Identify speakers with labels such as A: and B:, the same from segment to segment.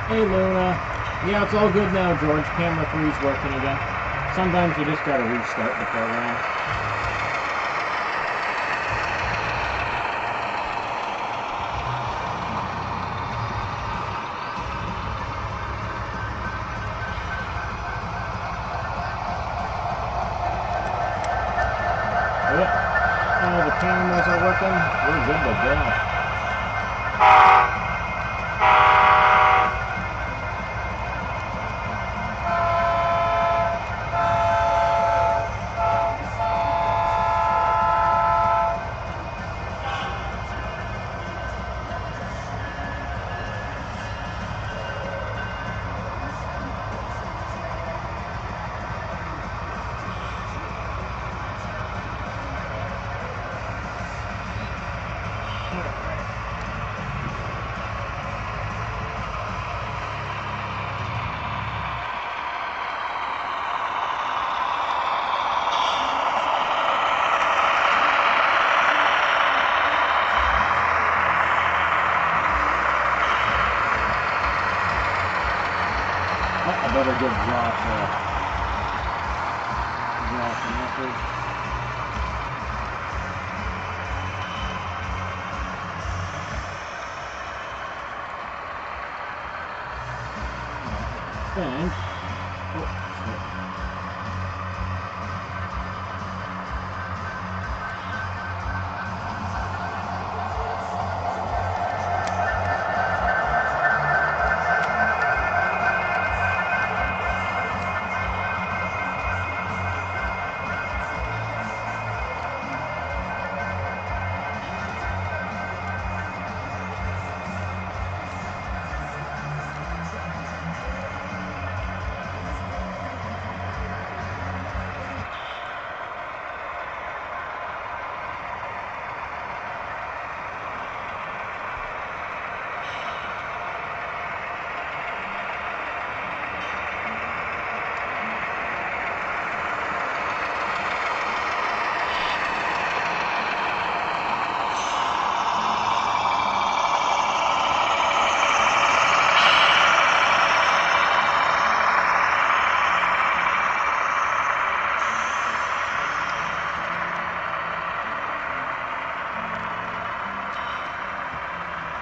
A: Hey Luna. Yeah, it's all good now, George. Camera 3's working again. Sometimes you just gotta restart the program. Yep. All the cameras are working. We're good to go. I better give Josh a message. Thanks.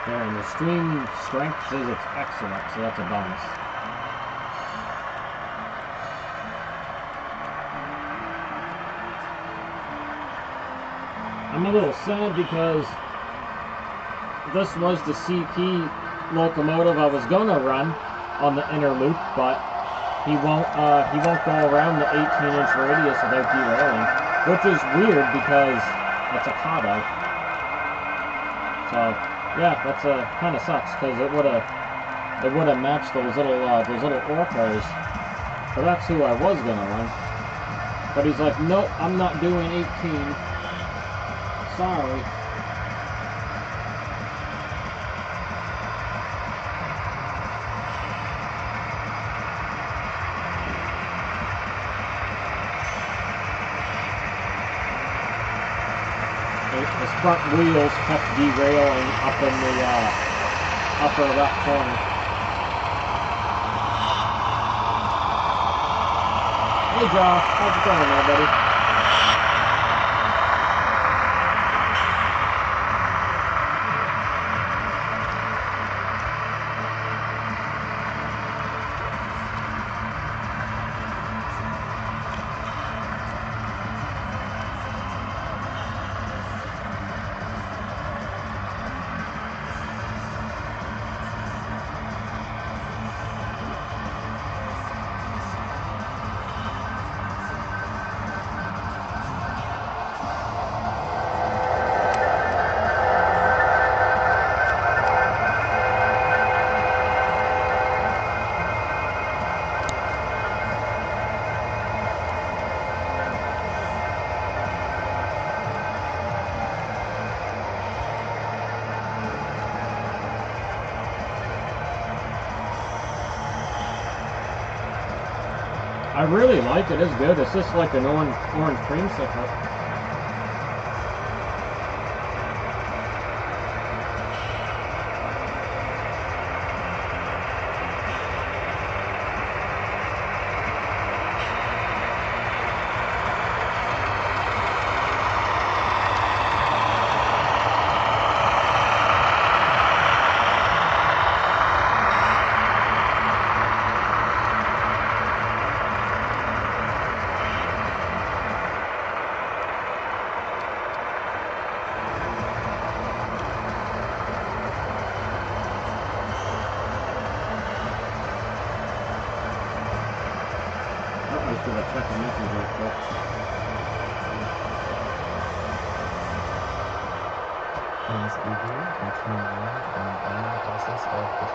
A: There, and the stream strength says it's excellent, so that's a bonus. I'm a little sad because this was the CP locomotive I was gonna run on the inner loop, but he won't go around the 18-inch radius without derailing, which is weird because it's a Kato. So yeah, that's kind of sucks because it would have matched those little orcos. So that's who I was gonna run. But he's like, nope, I'm not doing 18. Sorry. His front wheels kept derailing up in the upper left corner. Hey Josh, how's it going there, buddy? I really like it. It's good. It's just like an orange creamsicle. do a check of message real quick.
B: As EV, between one and running process of the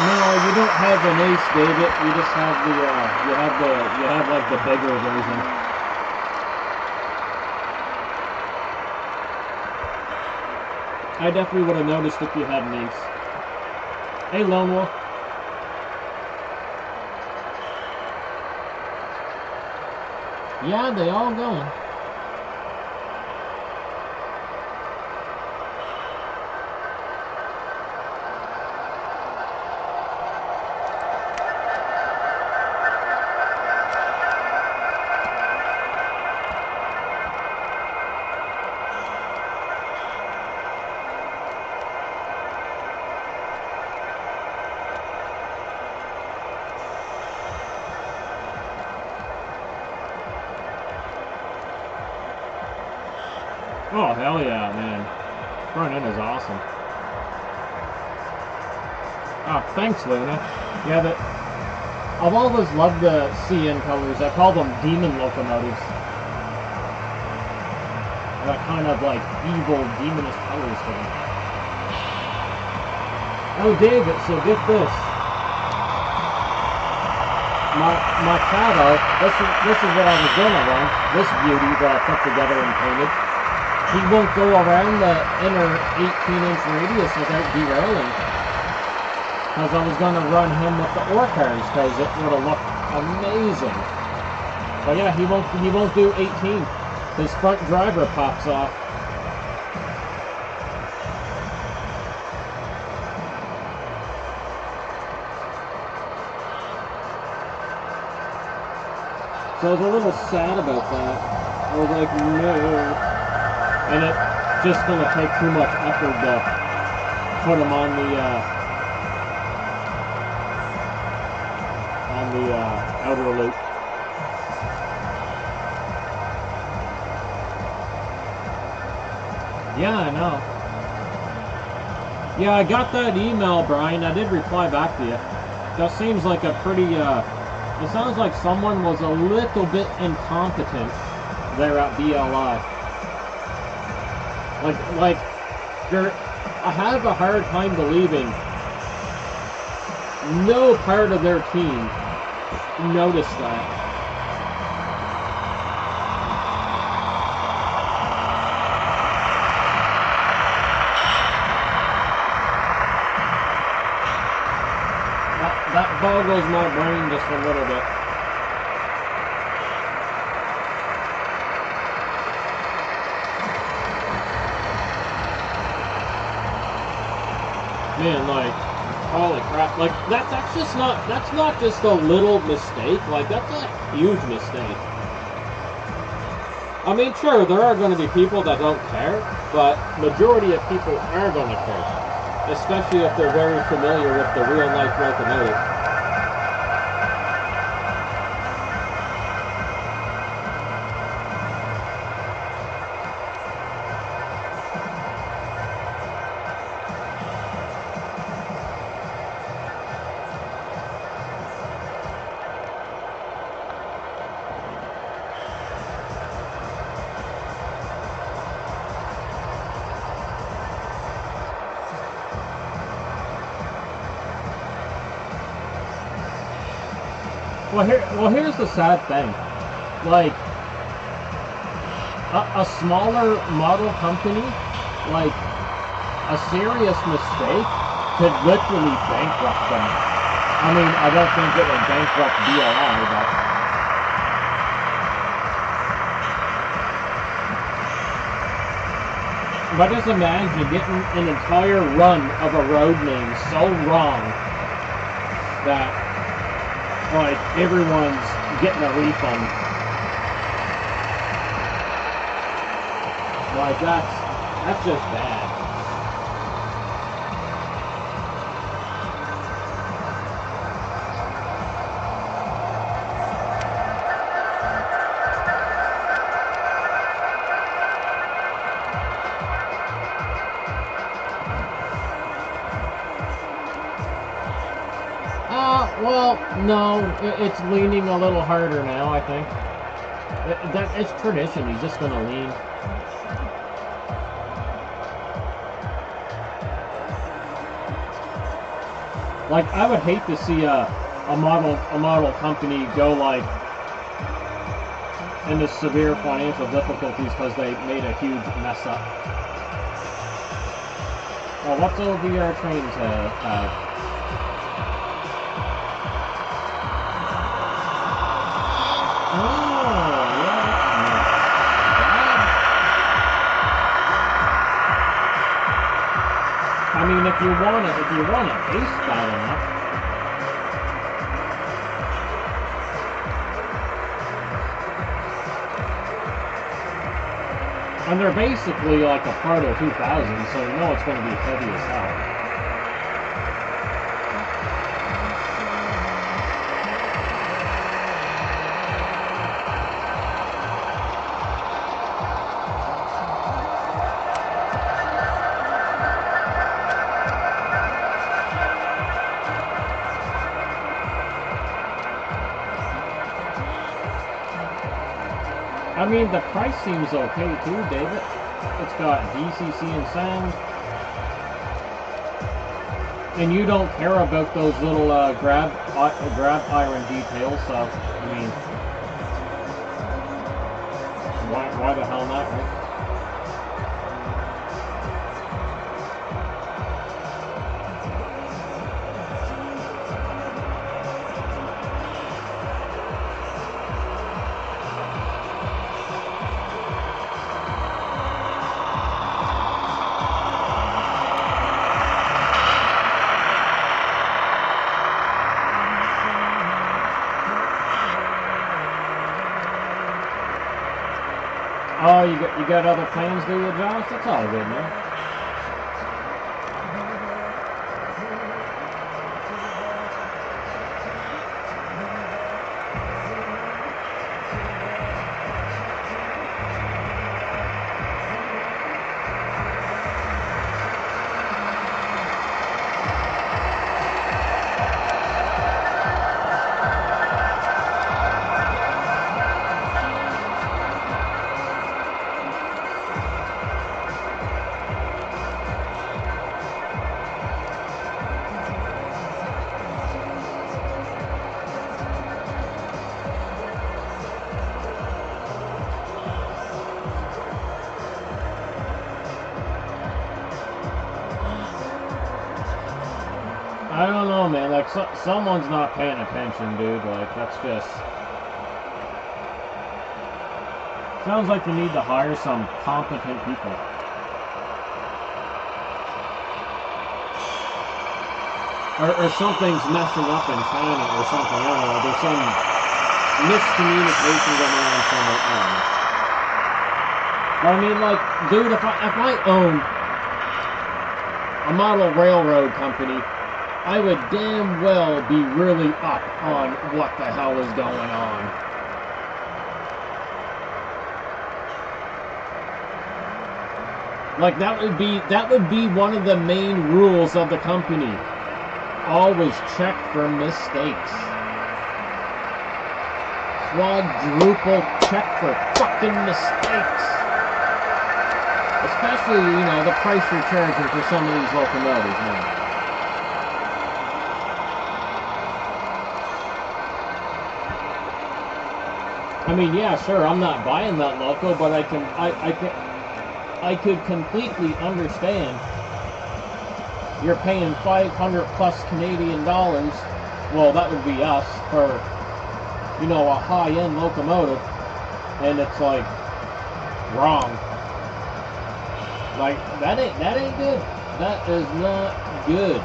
A: No, you don't have an Ace, David. You just have the, you have like the bigger version. I definitely would have noticed if you had an Ace. Hey, Lone Wolf. Yeah, they all going. Oh, hell yeah, man. Front end is awesome. Ah, thanks, Luna. Yeah, I've always loved the CN colors. I call them demon locomotives. That kind of like evil, demonish colors to them. Oh, David, so get this. My Shadow, this is what I was gonna run. This beauty that I put together and painted. He won't go around the inner 18-inch radius without derailing. Because I was going to run him with the ore cars, because it would have looked amazing. But yeah, he won't do 18. His front driver pops off. So I was a little sad about that. I was like, no. And it's just going to take too much effort to put him on the outer loop. Yeah, I know. Yeah, I got that email, Brian. I did reply back to you. That seems like a pretty, it sounds like someone was a little bit incompetent there at BLI. Like, I have a hard time believing no part of their team noticed that. That boggles my brain just a little bit. Man, like, holy crap, like, that's not just a little mistake, like, that's a huge mistake. I mean, sure, there are going to be people that don't care, but majority of people are going to care, especially if they're very familiar with the real-life locomotive. Well, here's the sad thing. Like, a smaller model company, like, a serious mistake could literally bankrupt them. I mean, I don't think it would bankrupt BLI, but just imagine getting an entire run of a road name so wrong that, like, everyone's getting a refund. Like, that's just bad. Well, no, it's leaning a little harder now, I think. It's tradition, he's just gonna lean. Like, I would hate to see a model company go, like, into severe financial difficulties because they made a huge mess up. Well, what's OVR trains have? I mean, if you want a base bad enough. And they're basically like a Proto 2000, so you know it's going to be heavy as hell. I mean, the price seems okay too, David. It's got DCC and sound. And you don't care about those little grab iron details, so, I mean, why the hell not, right? Oh, you got other plans, do you, Josh? That's all good, man. I don't know, man. Like, someone's not paying attention, dude. Like, that's just... Sounds like you need to hire some competent people. Or something's messing up in China or something. I don't know. There's some miscommunication going on somewhere. I don't know. But I mean, like, dude, if I owned a model railroad company, I would damn well be really up on what the hell is going on. Like, that would be one of the main rules of the company. Always check for mistakes. Quadruple check for fucking mistakes. Especially, you know, the price you're charging for some of these locomotives, man. I mean, yeah, sure, I'm not buying that loco, but I could completely understand you're paying 500 plus Canadian dollars. Well, that would be us for, you know, a high-end locomotive, and it's like wrong. Like that ain't good. That is not good.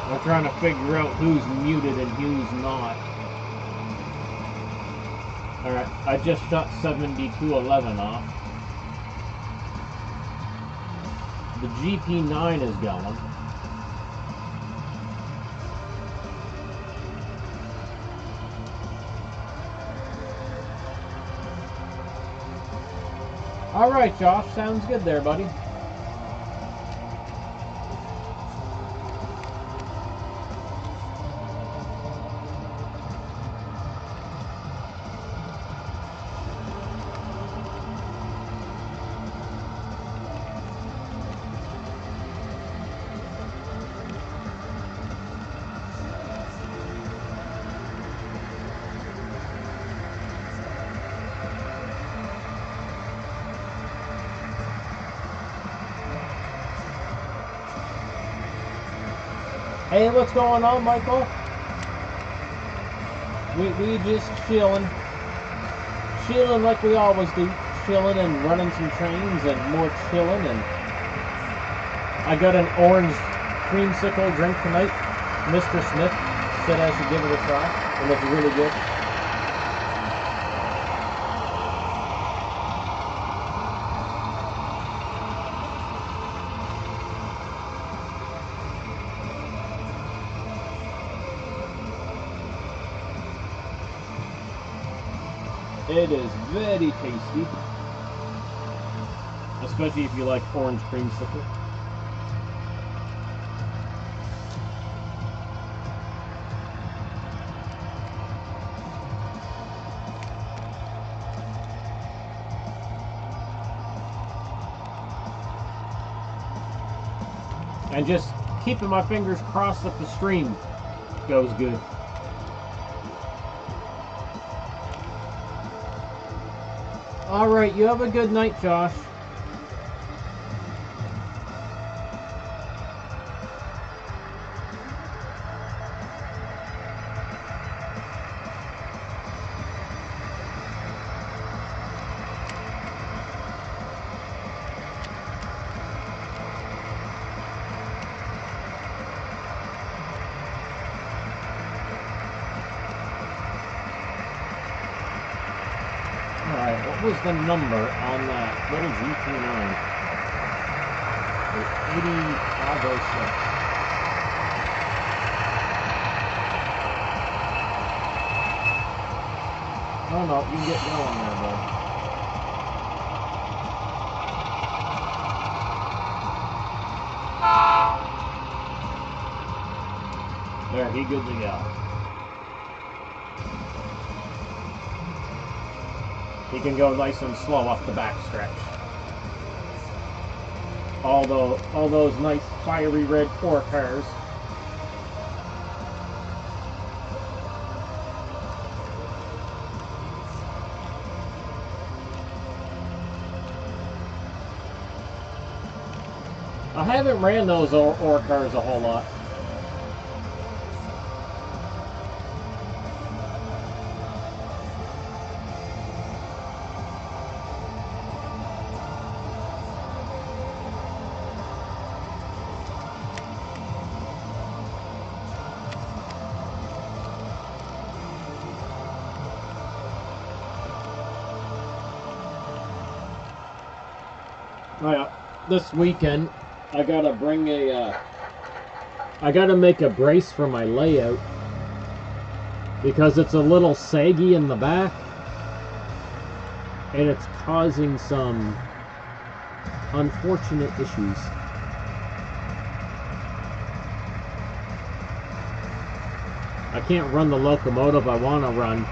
A: I'm trying to figure out who's muted and who's not. Alright, I just shut 7211 off. The GP9 is going. Alright, Josh, sounds good there, buddy. Hey, what's going on, Michael? We just chilling like we always do, chilling and running some trains and more chilling. And I got an orange creamsicle drink tonight. Mr. Smith said I should give it a try, and it's really good. It is very tasty, especially if you like orange creamsicle. And just keeping my fingers crossed that the stream goes good. All right, you have a good night, Josh. Alright, what was the number on that little GP9? 8506. Oh no, you can get going there, bud. There, he good to go. He can go nice and slow up the back stretch. All those nice fiery red core cars. I haven't ran those ore cars a whole lot. This weekend, I gotta bring I gotta make a brace for my layout because it's a little saggy in the back and it's causing some unfortunate issues. I can't run the locomotive I want to run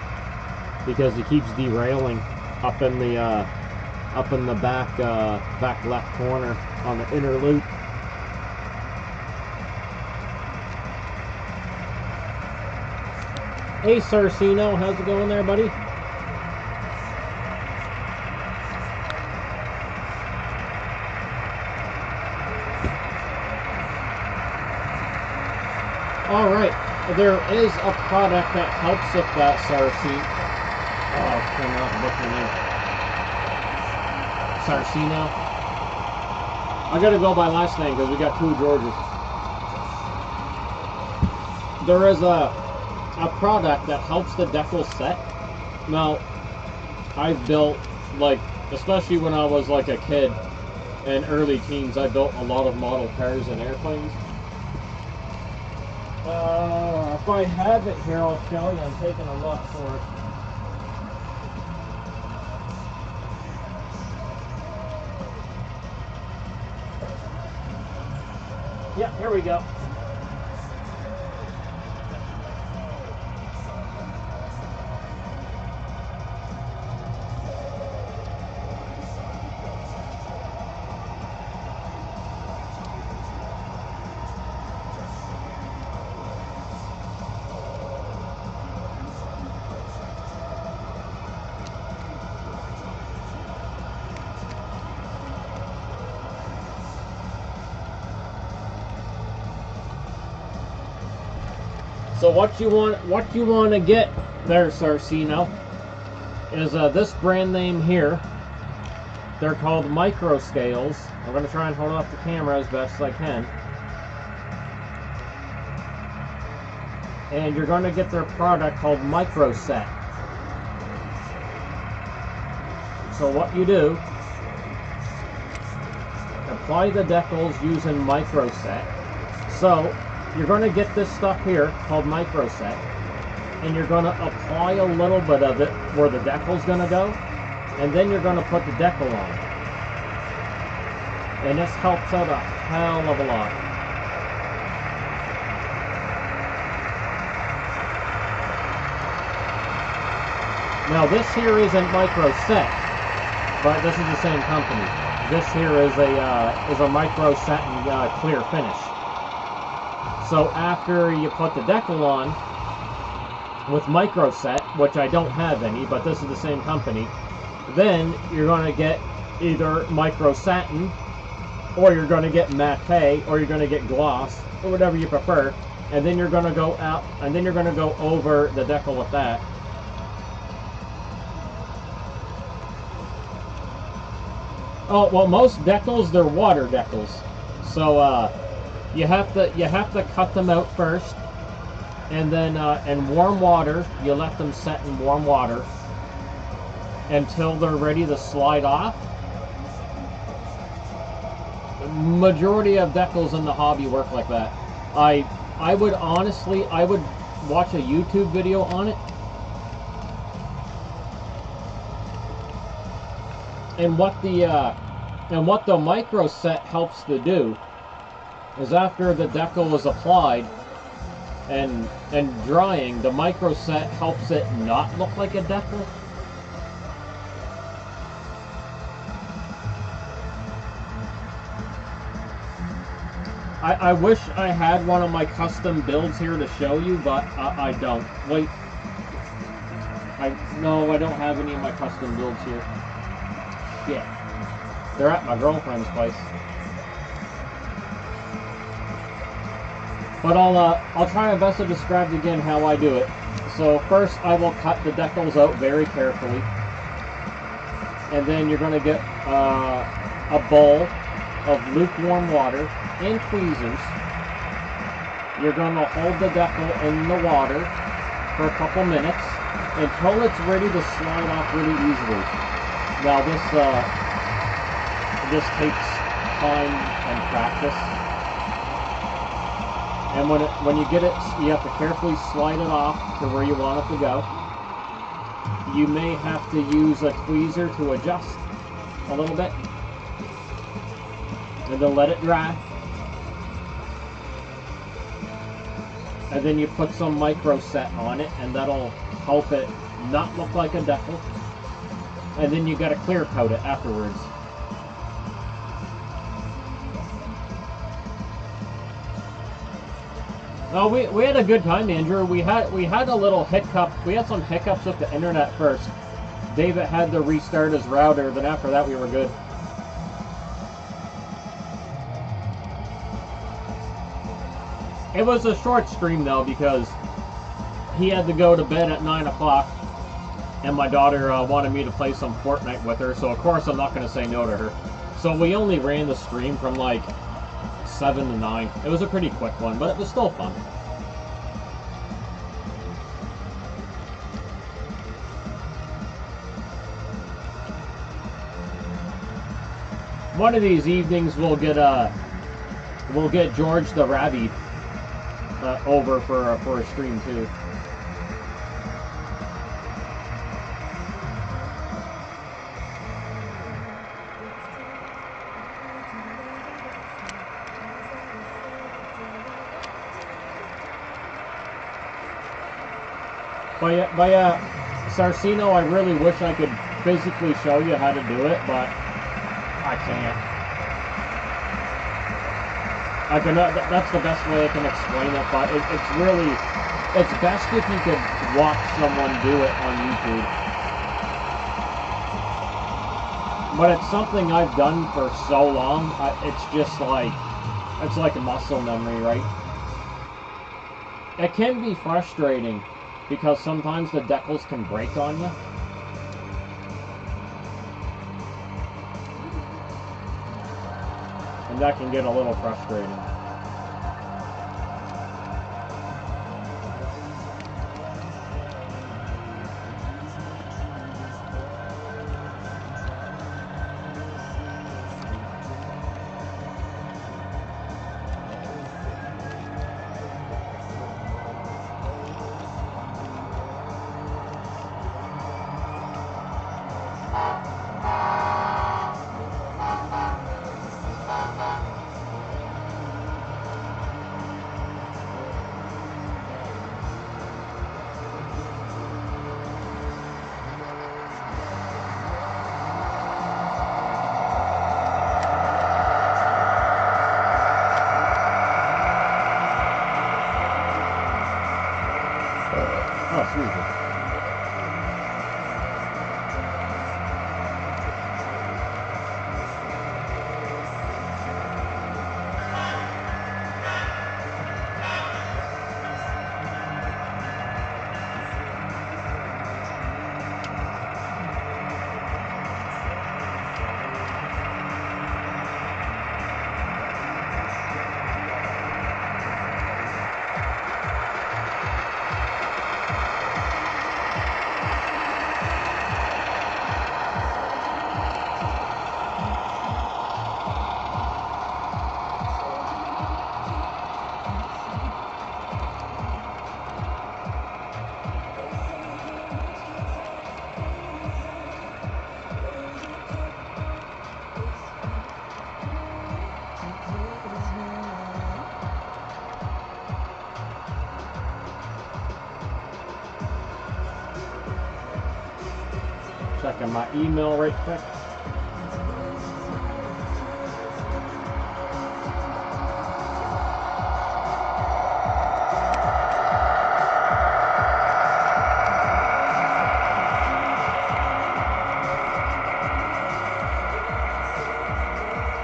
A: because it keeps derailing up in the back back left corner on the inner loop. Hey Sarcino, how's it going there, buddy? Alright, there is a product that helps with that, Sarcino. Oh, I'm not looking at Sarcino. I gotta go by last name because we got two Georges. There is a product that helps the decal set. Now, I've built, like, especially when I was like a kid and early teens, I built a lot of model cars and airplanes. If I have it here, I'll show you. I'm taking a look for it. Yeah, here we go. So what you want to get there, Sarcino, is this brand name here. They're called micro scales. I'm going to try and hold off the camera as best as I can. And you're going to get their product called Micro Set. So what you do, apply the decals using Micro Set. So you're going to get this stuff here called Micro Set, and you're going to apply a little bit of it where the decal's going to go, and then you're going to put the decal on. And this helps out a hell of a lot. Now this here isn't Micro Set, but this is the same company. This here is a Micro Set and clear finish. So after you put the decal on with Micro Set, which I don't have any, but this is the same company, then you're going to get either Micro Satin, or you're going to get matte, or you're going to get gloss, or whatever you prefer, and then you're going to go out, and then you're going to go over the decal with that. Oh, well, most decals, they're water decals, so you have to cut them out first, and then in warm water, you let them set in warm water until they're ready to slide off. The majority of decals in the hobby work like that. I would honestly, I would watch a YouTube video on it. And what the Micro Set helps to do is after the decal is applied and drying, the Micro Set helps it not look like a decal. I wish I had one of my custom builds here to show you, but I don't. Wait. No, I don't have any of my custom builds here. Yeah. They're at my girlfriend's place. But I'll try my best to describe again how I do it. So first I will cut the decals out very carefully. And then you're going to get a bowl of lukewarm water and tweezers. You're going to hold the decal in the water for a couple minutes until it's ready to slide off really easily. Now just takes time and practice. And when you get it, you have to carefully slide it off to where you want it to go. You may have to use a tweezer to adjust a little bit. And then let it dry. And then you put some micro set on it, and that'll help it not look like a decal. And then you gotta clear coat it afterwards. Oh, we had a good time, Andrew. We had a little hiccup. We had some hiccups with the internet first. David had to restart his router. Then after that, we were good. It was a short stream though because he had to go to bed at 9 o'clock, and my daughter wanted me to play some Fortnite with her. So of course I'm not going to say no to her. So we only ran the stream from like 7 to 9. It was a pretty quick one, but it was still fun. One of these evenings we'll get George the Rabbit over for a stream too. But yeah, Sarcino, I really wish I could physically show you how to do it, but I can't. That's the best way I can explain it, but it's best if you could watch someone do it on YouTube. But it's something I've done for so long, it's just like, it's like a muscle memory, right? It can be frustrating, because sometimes the decals can break on you. And that can get a little frustrating. Checking my email right quick.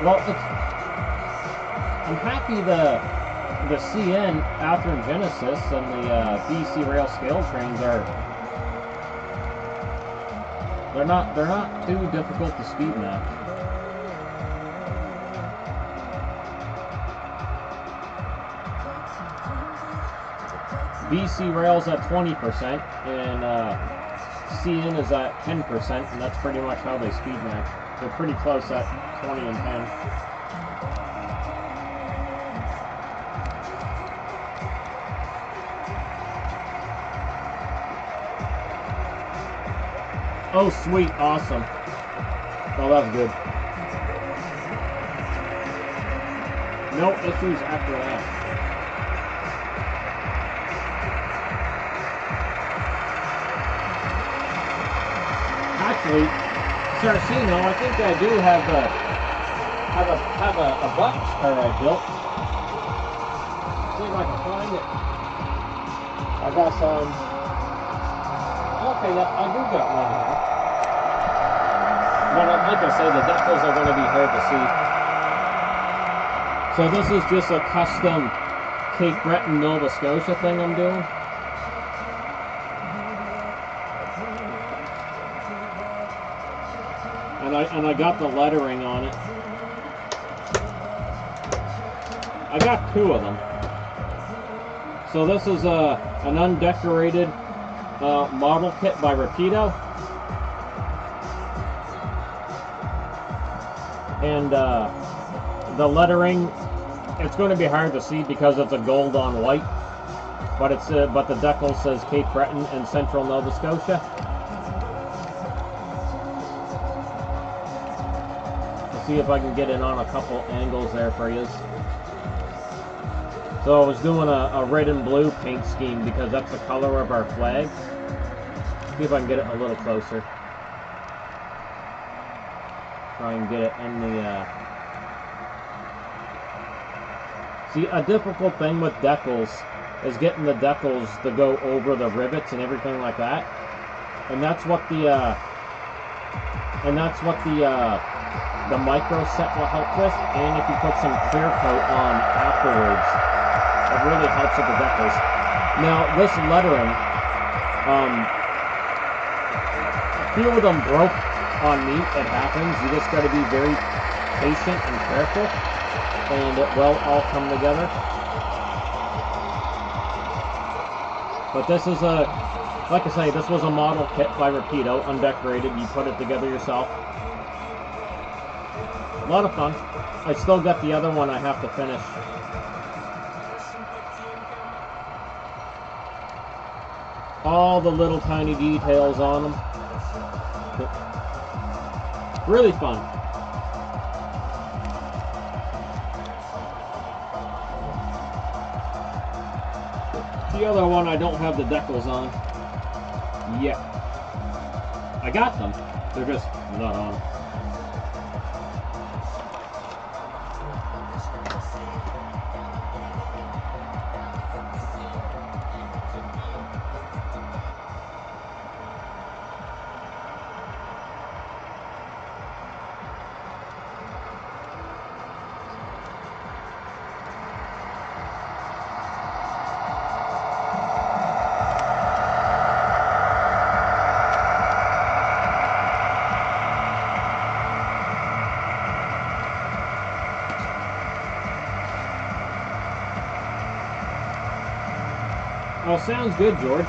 A: Well, I'm happy the CN Athearn Genesis and the BC Rail scale trains they're not too difficult to speed match. BC Rail's at 20% and CN is at 10%, and that's pretty much how they speed match. They're pretty close at 20 and 10. Oh, sweet, awesome. Oh, that's good. No issues after that. Actually, Sarcino, I think I do have a box car I built. See if I can find it. I got some. Okay, I do got one here. But like I say, the decals are going to be hard to see. So this is just a custom Cape Breton, Nova Scotia thing I'm doing. And I got the lettering on it. I got 2 of them. So this is an undecorated model kit by Rapido. And the lettering, it's going to be hard to see because it's a gold on white, but the decal says Cape Breton and Central Nova Scotia. Let's see if I can get in on a couple angles there for you. So I was doing a red and blue paint scheme because that's the color of our flag. See if I can get it a little closer. Try and get it in the See, a difficult thing with decals is getting the decals to go over the rivets and everything like that. And that's what the micro set will help with. And if you put some clear coat on afterwards, it really helps with the decals. Now, this lettering, a few of them broke on me. It happens. You just got to be very patient and careful, and it will all come together. But this is like I say, this was a model kit by Rapido, undecorated. You put it together yourself. A lot of fun. I still got the other one I have to finish. All the little tiny details on them. Really fun. The other one I don't have the decals on yet. I got them. They're just not on. Oh, sounds good, George.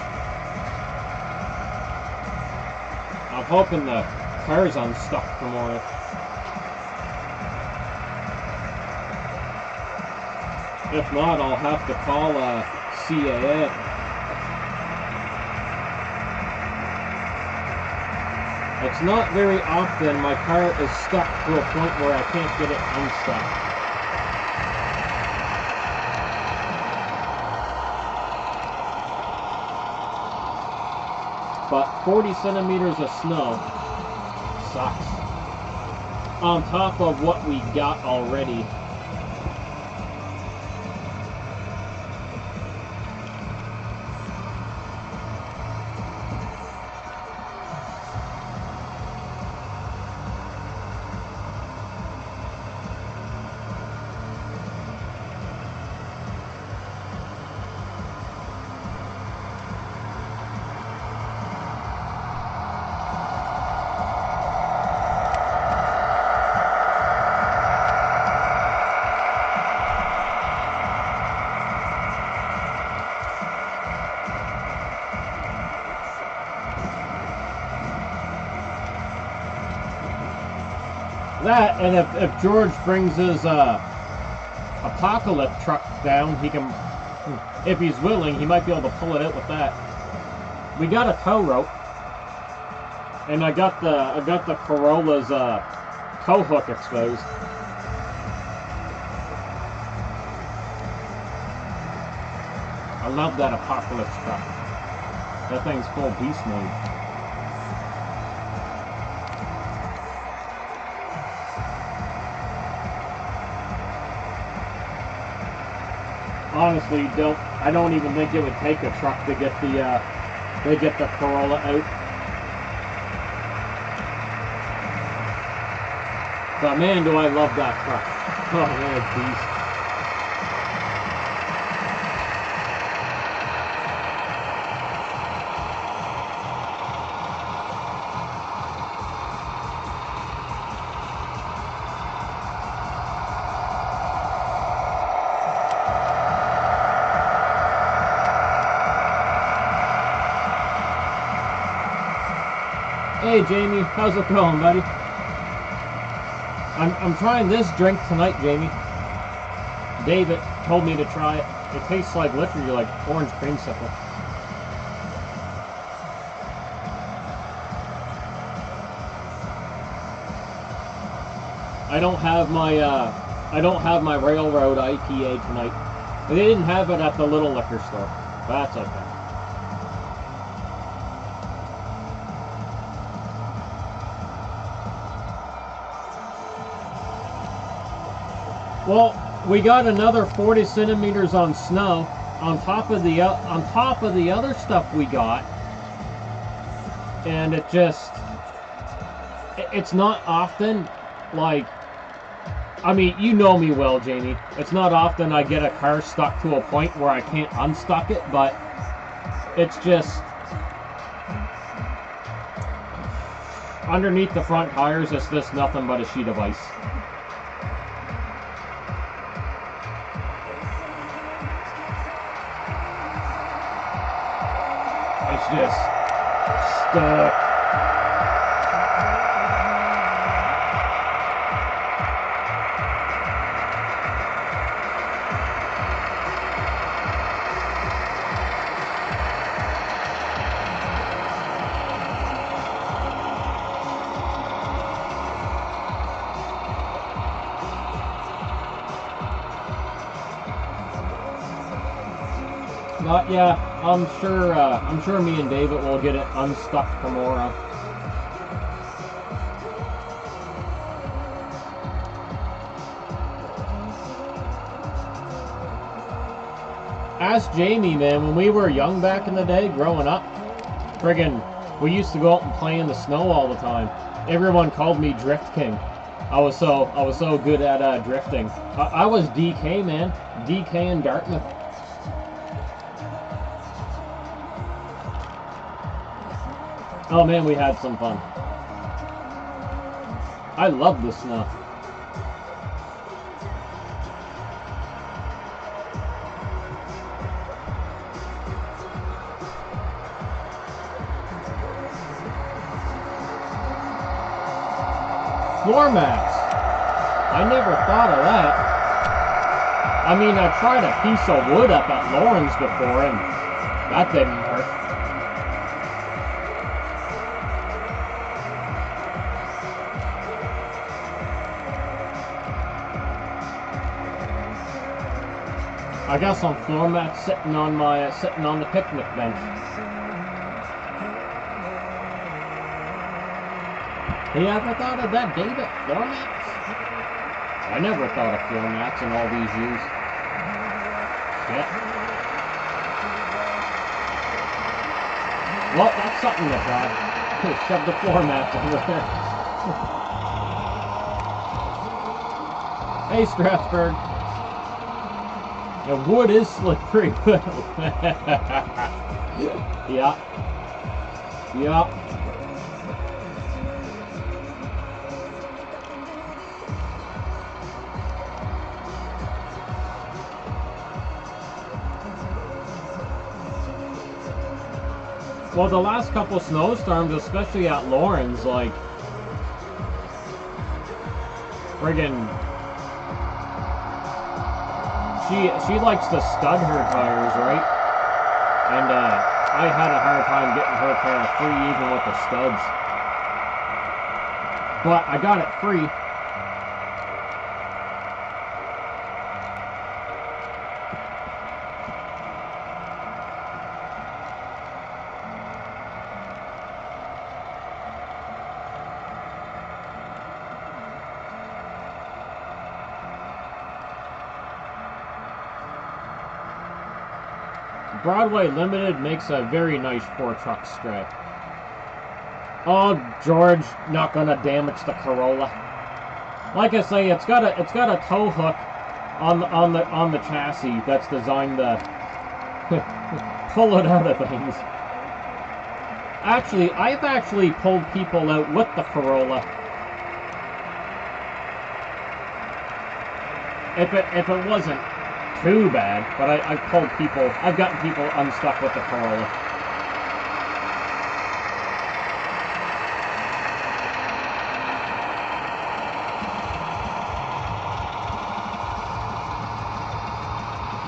A: I'm hoping the car's unstuck tomorrow. If not, I'll have to call CAA. It's not very often my car is stuck to a point where I can't get it unstuck. But 40 centimeters of snow sucks. On top of what we got already. That, and if George brings his apocalypse truck down, he can, if he's willing, he might be able to pull it out with that. We got a tow rope, and I got the Corolla's tow hook exposed. I love that apocalypse truck. That thing's full beast mode. Honestly, I don't even think it would take a truck to get the Corolla out. But man, do I love that truck. Oh man, beast. Hey Jamie, how's it going, buddy? I'm trying this drink tonight, Jamie. David told me to try it. It tastes like literally like orange creamsicle. I don't have my railroad IPA tonight. They didn't have it at the little liquor store. That's okay. Well, we got another 40 centimeters on snow on top of the other stuff we got, and it's not often, like, I mean, you know me well, Jamie. It's not often I get a car stuck to a point where I can't unstuck it, but it's just underneath the front tires. It's just nothing but a sheet of ice. Just stuck. But yeah, I'm sure me and David will get it unstuck tomorrow. Ask Jamie, man, when we were young back in the day, growing up, friggin', we used to go out and play in the snow all the time. Everyone called me Drift King. I was so good at drifting. I was DK, man. DK in Dartmouth. Oh man, we had some fun. I love the snow. Floor mats. I never thought of that. I mean, I tried a piece of wood up at Lauren's before and that didn't work. I got some floor mats sitting on the picnic bench. You ever thought of that, David? Floor mats? I never thought of floor mats in all these years. Shit. Well, that's something to try. Shove the floor mats over there. Hey, Strasburg. The wood is slippery. Yeah. Yeah. Well, the last couple snowstorms, especially at Lauren's, like, friggin', she likes to stud her tires, right? And I had a hard time getting her car free even with the studs. But I got it free. Broadway Limited makes a very nice 4-truck strip. Oh, George, not gonna damage the Corolla. Like I say, it's got a tow hook on the chassis that's designed to pull it out of things. Actually, I've actually pulled people out with the Corolla. If it wasn't too bad, but I've gotten people unstuck with the Corolla.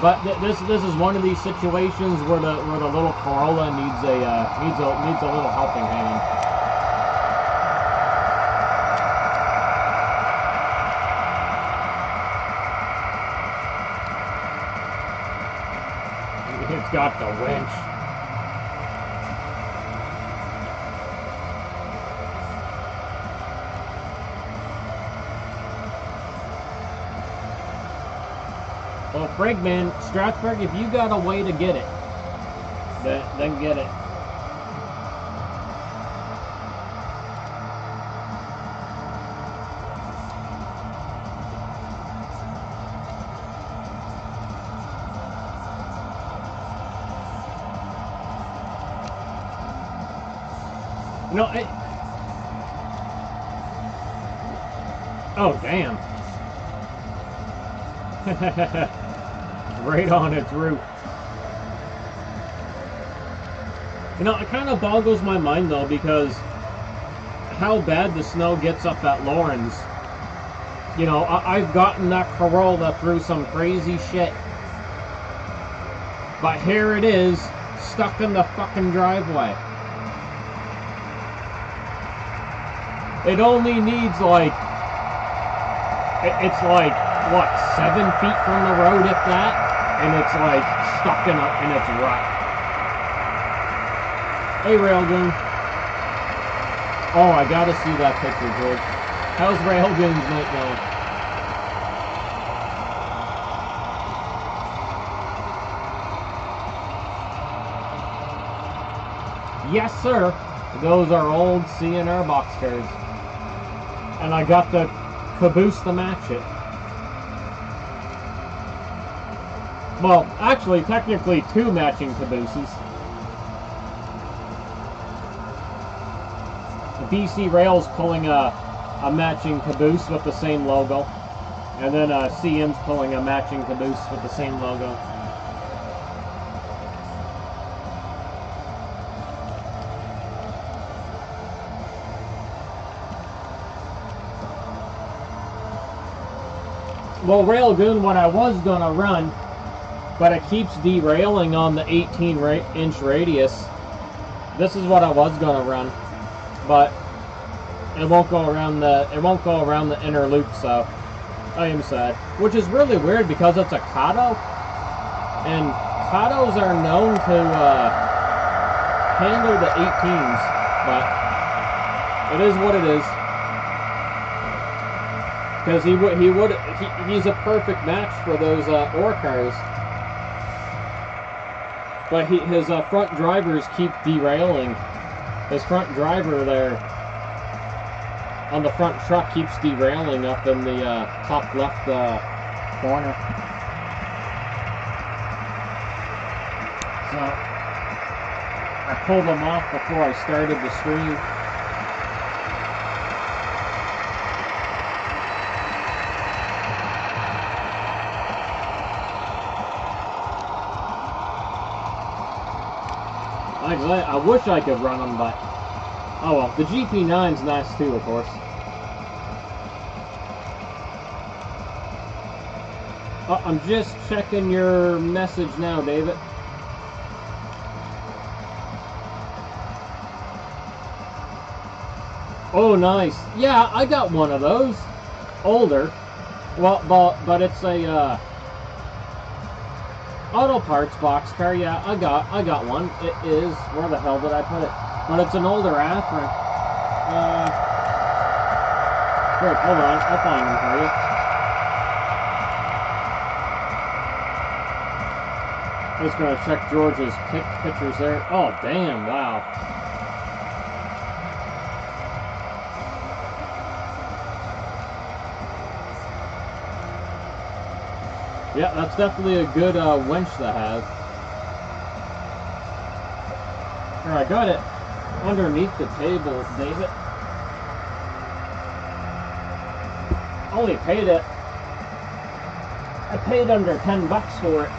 A: But this is one of these situations where the little Corolla needs a little helping hand. It's got the winch. Well, Frigman, Strasburg, if you got a way to get it, then get it. You know, oh, damn. Right on its roof. You know, it kind of boggles my mind, though, because how bad the snow gets up at Lawrence. You know, I've gotten that Corolla through some crazy shit. But here it is, stuck in the fucking driveway. It only needs, like, it's like, what, 7 feet from the road, if that? And it's, like, stuck in its rut. Hey, Railgun. Oh, I gotta see that picture, George. How's Railgun's night going? Yes, sir. Those are old CNR boxcars. And I got the caboose to match it. Well, actually, technically 2 matching cabooses. BC Rail's pulling a matching caboose with the same logo. And then CM's pulling a matching caboose with the same logo. Well, Railgun, what I was gonna run, but it keeps derailing on the 18-inch radius. This is what I was gonna run, but it won't go around the inner loop, so I am sad. Which is really weird because it's a Kato, and Katos are known to handle the 18s, but it is what it is. Because he's a perfect match for those ore cars. But his front drivers keep derailing. His front driver there on the front truck keeps derailing up in the top left corner. So I pulled them off before I started the stream. I wish I could run them, but oh well. The GP9's nice too, of course. I'm just checking your message now, David. Oh, nice. Yeah, I got one of those. Older. Well, but it's a auto parts boxcar. Yeah, I got one. It is, where the hell did I put it? But it's an older Afrin. Here, hold on. I'll find them for you. I was going to check George's pictures there. Oh, damn, wow. Yeah, that's definitely a good winch to have. Here, I got it underneath the table, David. Only paid it. I paid under $10 for it.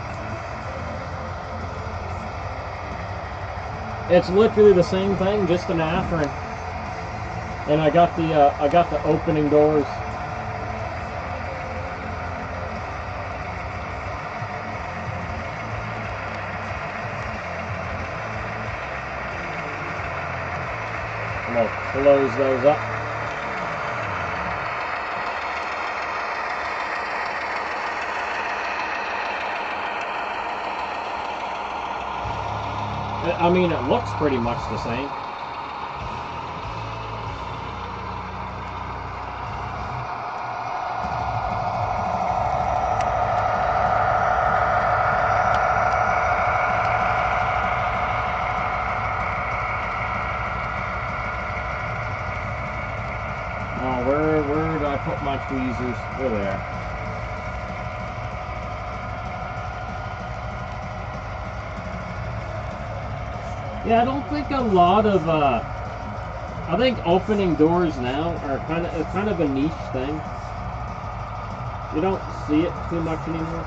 A: It's literally the same thing, just an Afrin. And I got the opening doors. I'm gonna close those up. I mean, it looks pretty much the same. Oh, where did I put my tweezers? They're there. Yeah, I don't think a lot of, I think opening doors now are kind of a niche thing. You don't see it too much anymore.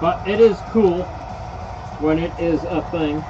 A: But it is cool when it is a thing.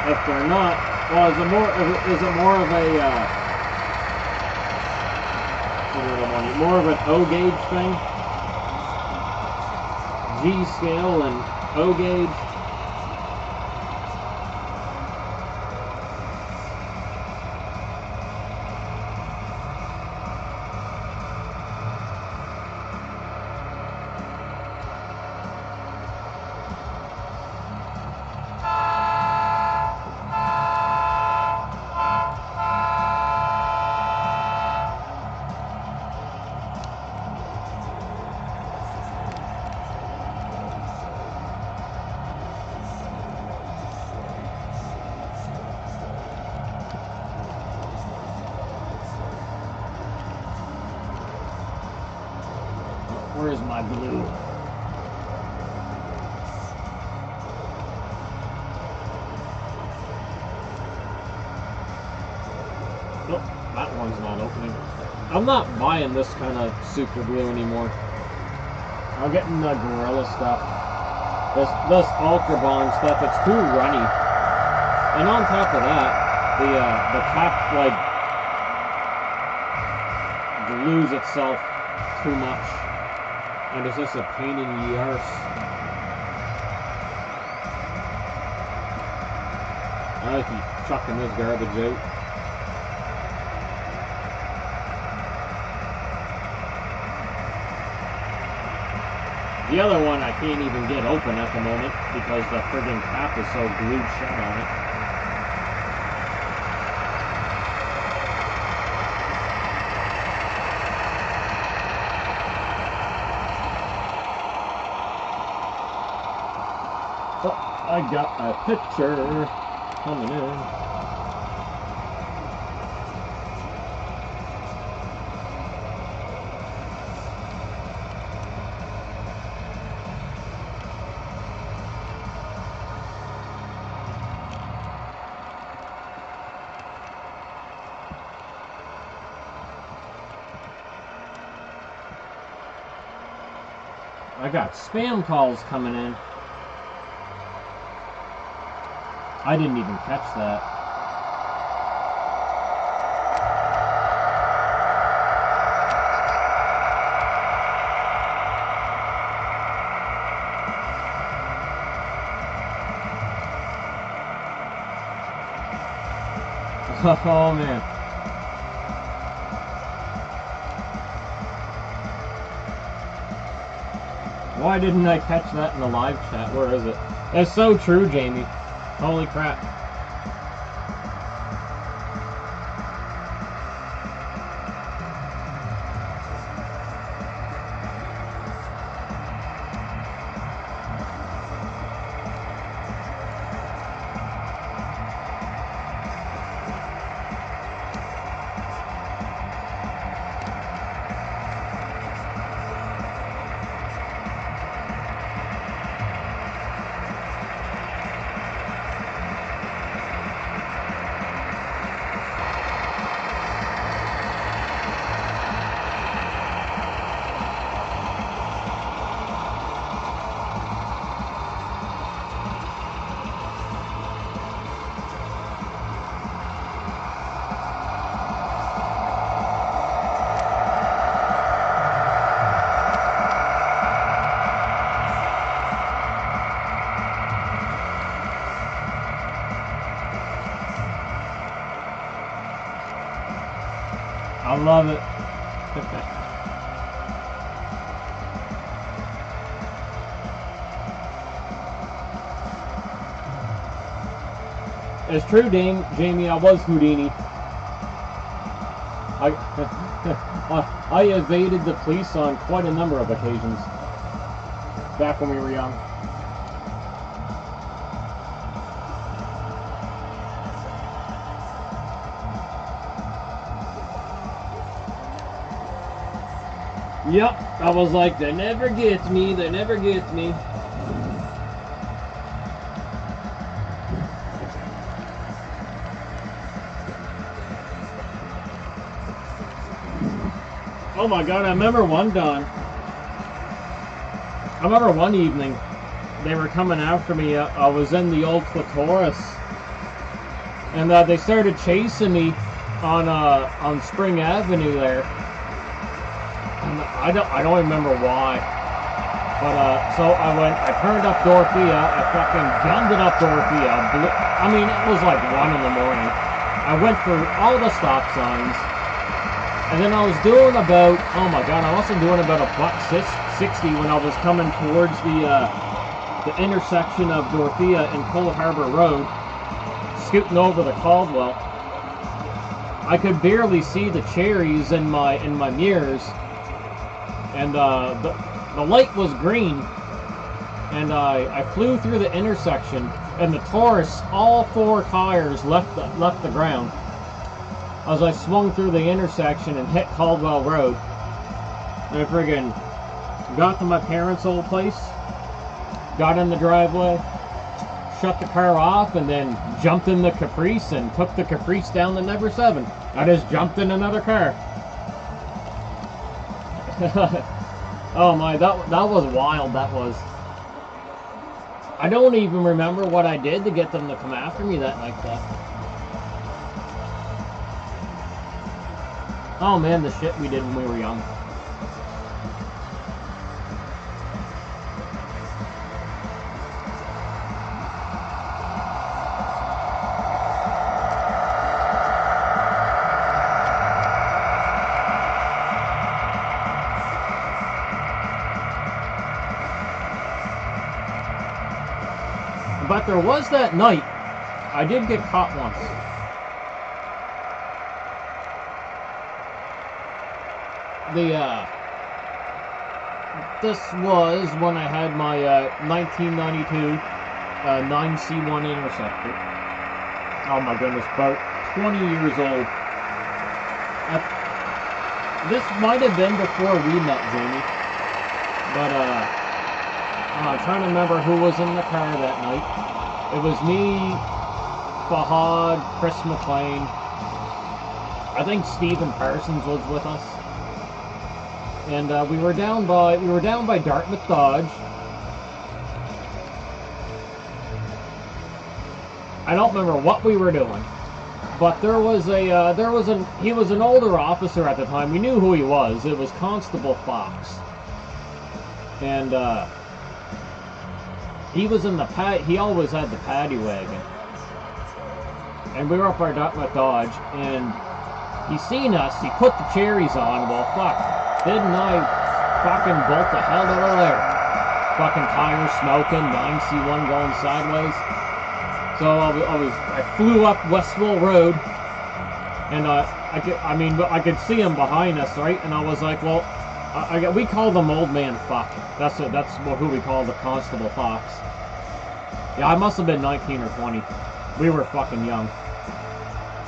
A: If they're not, well, is it more of a more of an O gauge thing? G scale and O gauge. Where's my blue? Nope, that one's not opening. I'm not buying this kind of super glue anymore. I'm getting the Gorilla stuff. This Ultra Bond stuff, it's too runny. And on top of that, the cap glues itself too much. And it's just a pain in the arse. I keep chucking this garbage out. The other one I can't even get open at the moment because the friggin' cap is so glued shut on it. I got a picture coming in. I got spam calls coming in. I didn't even catch that. Oh man. Why didn't I catch that in the live chat? Where is it? That's so true, Jamie. Holy crap. I love it. It's true, Jamie. I was Houdini. I evaded the police on quite a number of occasions back when we were young. Yep, I was like, they never get me, they never get me. Oh my god, I remember one evening, they were coming after me. I was in the old clitoris, and they started chasing me on Spring Avenue there. I don't remember why, but so I turned up Dorothea. I fucking gunned it up Dorothea. I mean, it was like 1 in the morning. I went through all the stop signs, and then I was doing about, oh my god, I must have been doing about a $1.60 when I was coming towards the intersection of Dorothea and Cold Harbor Road, scooting over the Caldwell. I could barely see the cherries in my mirrors. And the light was green, and I flew through the intersection, and the Taurus, all 4 tires left the ground as I swung through the intersection and hit Caldwell Road. And I friggin' got to my parents' old place, got in the driveway, shut the car off, and then jumped in the Caprice and took the Caprice down to number 7. I just jumped in another car. Oh my, that was wild, that was. I don't even remember what I did to get them to come after me that night, though. Oh man, the shit we did when we were young. But there was that night, I did get caught once. This was when I had my 1992 9C1 Interceptor. Oh my goodness, about 20 years old. This might have been before we met, Jamie. But, I'm trying to remember who was in the car that night. It was me, Fahad, Chris McLean. I think Stephen Parsons was with us. And we were down by Dartmouth Dodge. I don't remember what we were doing, but he was an older officer at the time. We knew who he was. It was Constable Fox, and he was in the he always had the paddy wagon, and we were up by Dartmouth Dodge, and he seen us. He put the cherries on. Well, fuck, didn't I fucking bolt the hell out of there? Fucking tires smoking, 9C1 going sideways. So I flew up Westville Road, and I could see him behind us, right? And I was like, well, we called him Old Man Fuck. That's who we called the Constable Fox. Yeah, I must have been 19 or 20. We were fucking young,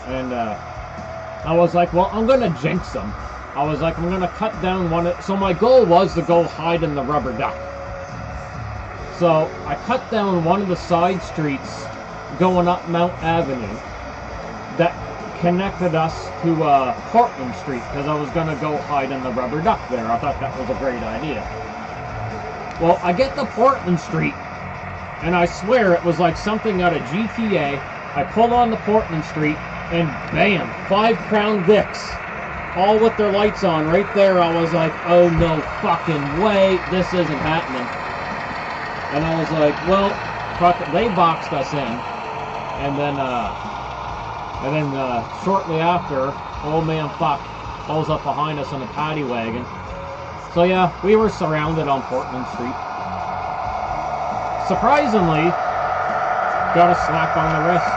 A: and I was like, well, I'm gonna jinx him. I was like, I'm gonna cut down so my goal was to go hide in the rubber duck. So I cut down one of the side streets going up Mount Avenue that connected us to Portland Street, because I was going to go hide in the rubber duck there. I thought that was a great idea. Well, I get to Portland Street, and I swear it was like something out of GTA. I pull on the Portland Street, and bam, 5 Crown Vics, all with their lights on right there. I was like, oh no fucking way, this isn't happening. And I was like, well, fuck it. They boxed us in. And then shortly after, Old Man Fuck pulls up behind us in a paddy wagon. So yeah, we were surrounded on Portland Street. Surprisingly, got a slap on the wrist.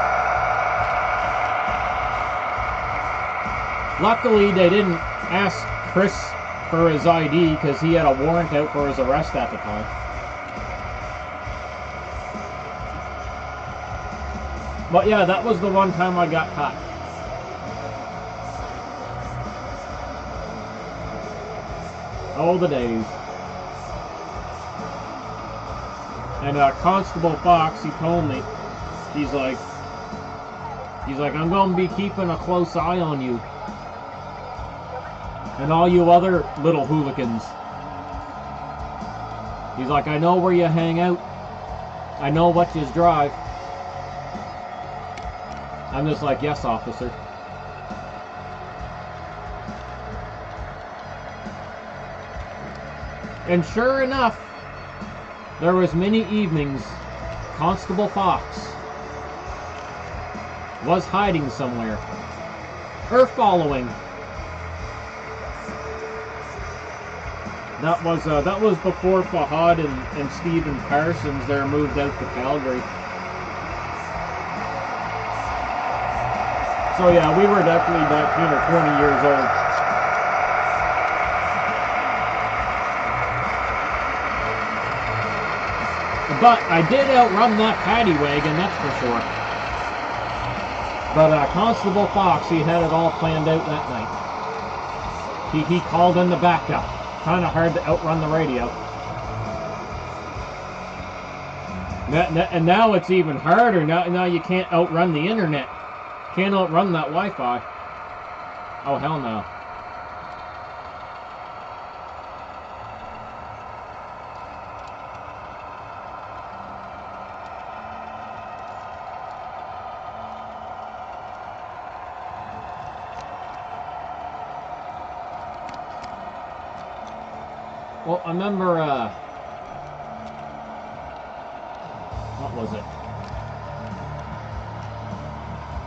A: Luckily, they didn't ask Chris for his ID because he had a warrant out for his arrest at the time. But yeah, that was the one time I got caught. Oh, the days. And Constable Fox, he told me, he's like, I'm going to be keeping a close eye on you. And all you other little hooligans. He's like, I know where you hang out. I know what you drive. I'm just like, yes, officer. And sure enough, there was many evenings Constable Fox was hiding somewhere, or following. That was before Fahad and Stephen Parsons there moved out to Calgary. So yeah, we were definitely 19 or 20 years old. But I did outrun that paddy wagon, that's for sure. But Constable Fox, he had it all planned out that night. He called in the backup. Kind of hard to outrun the radio. And now it's even harder. Now you can't outrun the internet. Can't outrun that Wi-Fi. Oh, hell no. Well, I remember, what was it?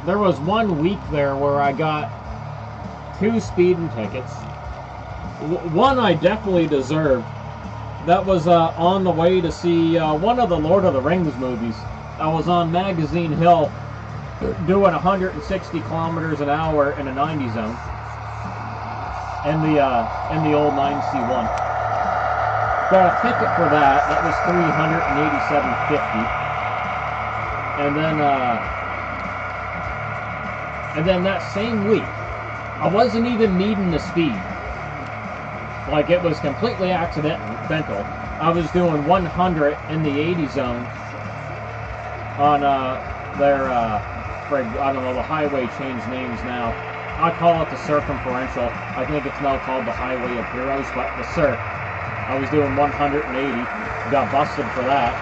A: There was one week there where I got 2 speeding tickets. One I definitely deserved. That was on the way to see one of the Lord of the Rings movies. I was on Magazine Hill doing 160 kilometers an hour in a 90 zone in the old 9C1. Got a ticket for that. That was $387.50. and then that same week, I wasn't even needing the speed. Like, it was completely accidental. I was doing 100 in the 80 zone on their, I don't know, the highway changed names now. I call it the circumferential. I think it's now called the Highway of Heroes, but the Circ. I was doing 180, got busted for that,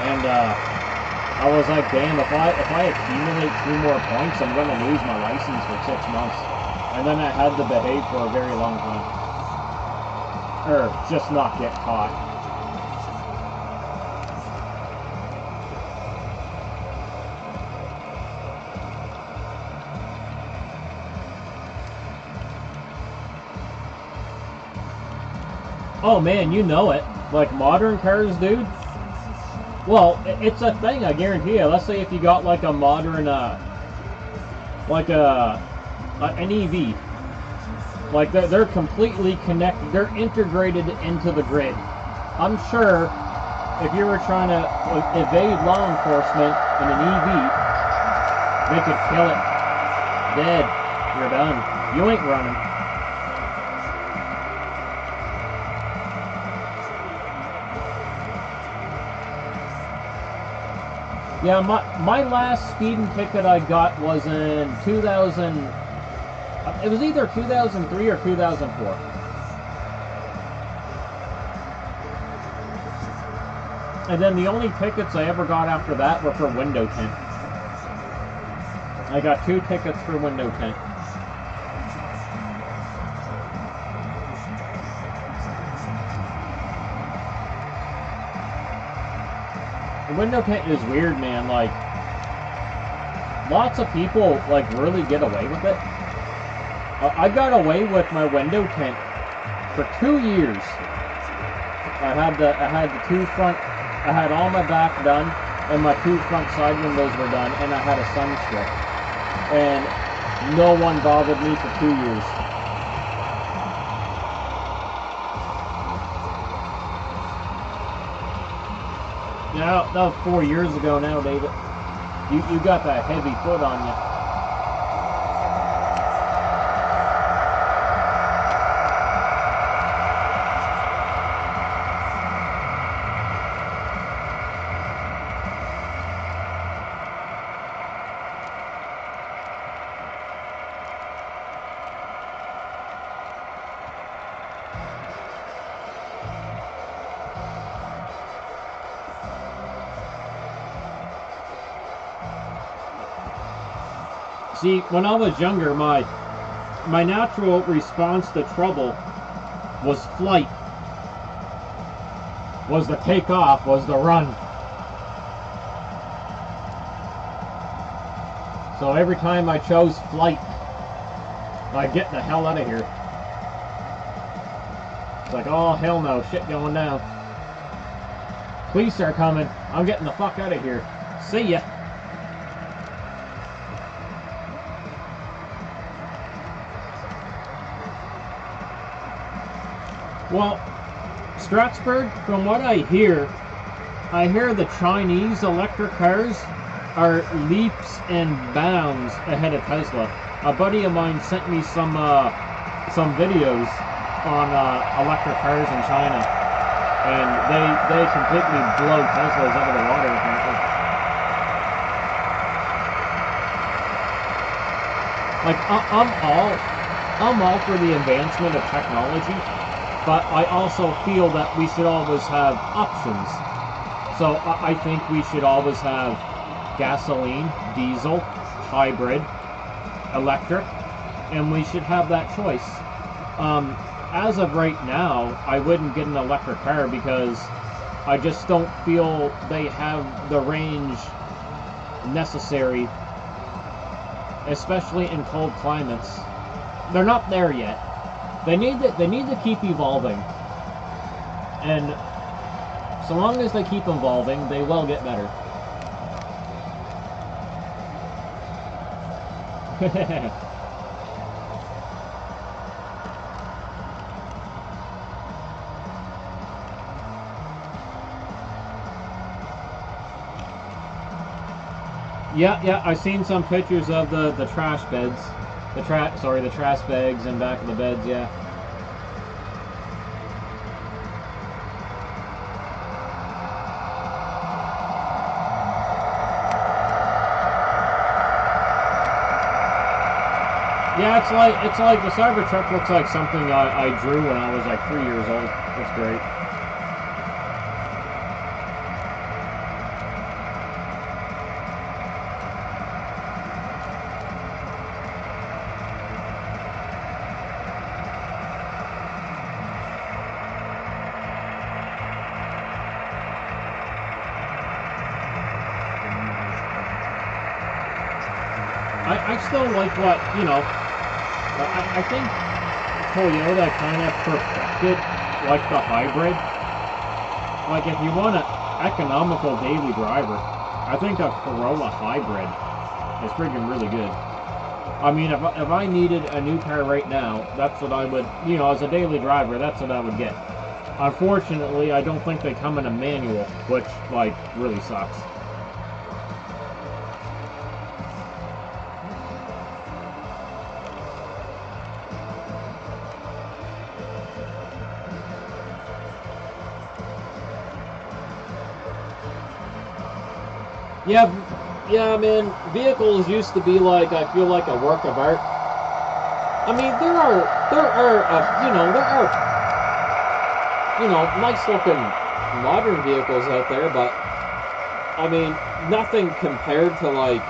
A: and I was like, damn, if I accumulate 2 more points, I'm going to lose my license for 6 months. And then I had to behave for a very long time. Or just not get caught. Oh man, you know it. Like modern cars, dude. Well, it's a thing, I guarantee you. Let's say if you got like a modern, like an EV. Like they're completely connected. They're integrated into the grid. I'm sure if you were trying to evade law enforcement in an EV, they could kill it. Dead. You're done. You ain't running. Yeah, my last speeding ticket I got was in 2000. It was either 2003 or 2004. And then the only tickets I ever got after that were for window tint. I got 2 tickets for window tint. The window tint is weird, man. Like, lots of people like really get away with it. I got away with my window tint for 2 years. I had the 2 front. I had all my back done, and my 2 front side windows were done, and I had a sun strip. And no one bothered me for 2 years. Now, that was 4 years ago now, David. You got that heavy foot on you. See, when I was younger, my natural response to trouble was flight. Was the takeoff, was the run. So every time I chose flight, I'd get the hell out of here. It's like, oh hell no, shit going down. Police are coming. I'm getting the fuck out of here. See ya. Well, Stratford, from what I hear the Chinese electric cars are leaps and bounds ahead of Tesla. A buddy of mine sent me some videos on electric cars in China, and they completely blow Teslas out of the water apparently. Like I'm all for the advancement of technology. But I also feel that we should always have options. So I think we should always have gasoline, diesel, hybrid, electric, and we should have that choice. As of right now, I wouldn't get an electric car because I just don't feel they have the range necessary, especially in cold climates. They're not there yet. They need to keep evolving, and so long as they keep evolving, they will get better. Yeah, I seen some pictures of the trash beds, the trash bags in back of the beds. Yeah. Yeah, it's like the Cybertruck looks like something I drew when I was like 3 years old. It's great. I still like what, you know, I think Toyota kind of perfected like the hybrid. Like if you want an economical daily driver, I think a Corolla hybrid is freaking really good. I mean, if I needed a new car right now, that's what I would, you know, as a daily driver, that's what I would get. Unfortunately, I don't think they come in a manual, which, like, really sucks. Yeah, man. Vehicles used to be like, I feel like a work of art. I mean, you know, nice looking modern vehicles out there, but I mean, nothing compared to like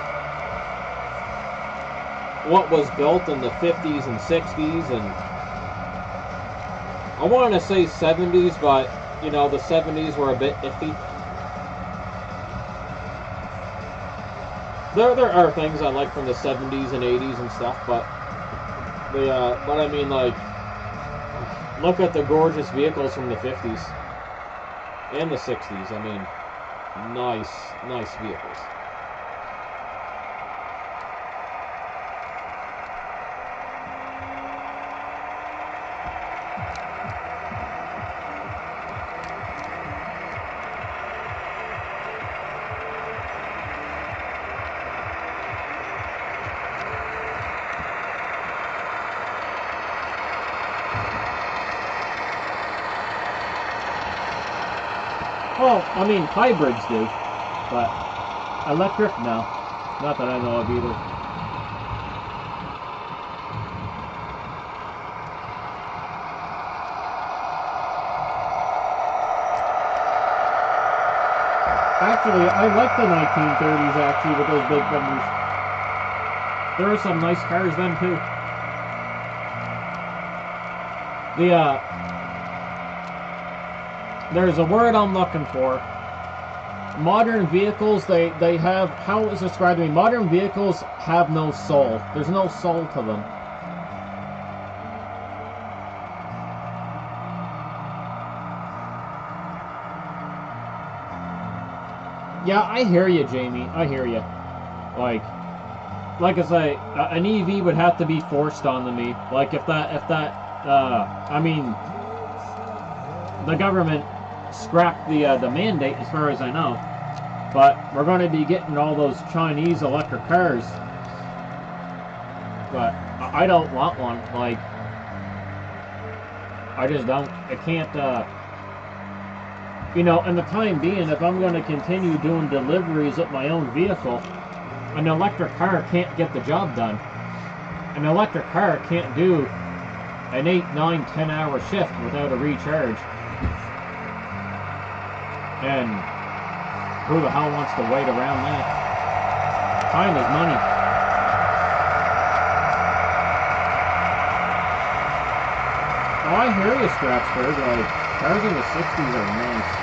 A: what was built in the 50s and 60s, and I want to say 70s, but you know, the 70s were a bit iffy. There are things I like from the 70s and 80s and stuff, but I mean, like, look at the gorgeous vehicles from the 50s and the 60s. I mean, nice vehicles. Well, I mean, hybrids do, but electric, no. Not that I know of either. Actually, I like the 1930s, actually, with those big fenders. There are some nice cars then, too. There's a word I'm looking for. Modern vehicles, they have, how it was described to me, modern vehicles have no soul. There's no soul to them. Yeah, I hear you, Jamie. I hear you. Like I say, an EV would have to be forced onto me. Like I mean, the government scrapped the mandate, as far as I know. But we're going to be getting all those Chinese electric cars. But I don't want one. Like, I just don't. I can't. You know, in the time being, if I'm going to continue doing deliveries with my own vehicle, an electric car can't get the job done. An electric car can't do an 8, 9, 10-hour shift without a recharge. And who the hell wants to wait around that? Time is money. Oh, I hear you, Strasburg. Like, cars in the 60s are nice.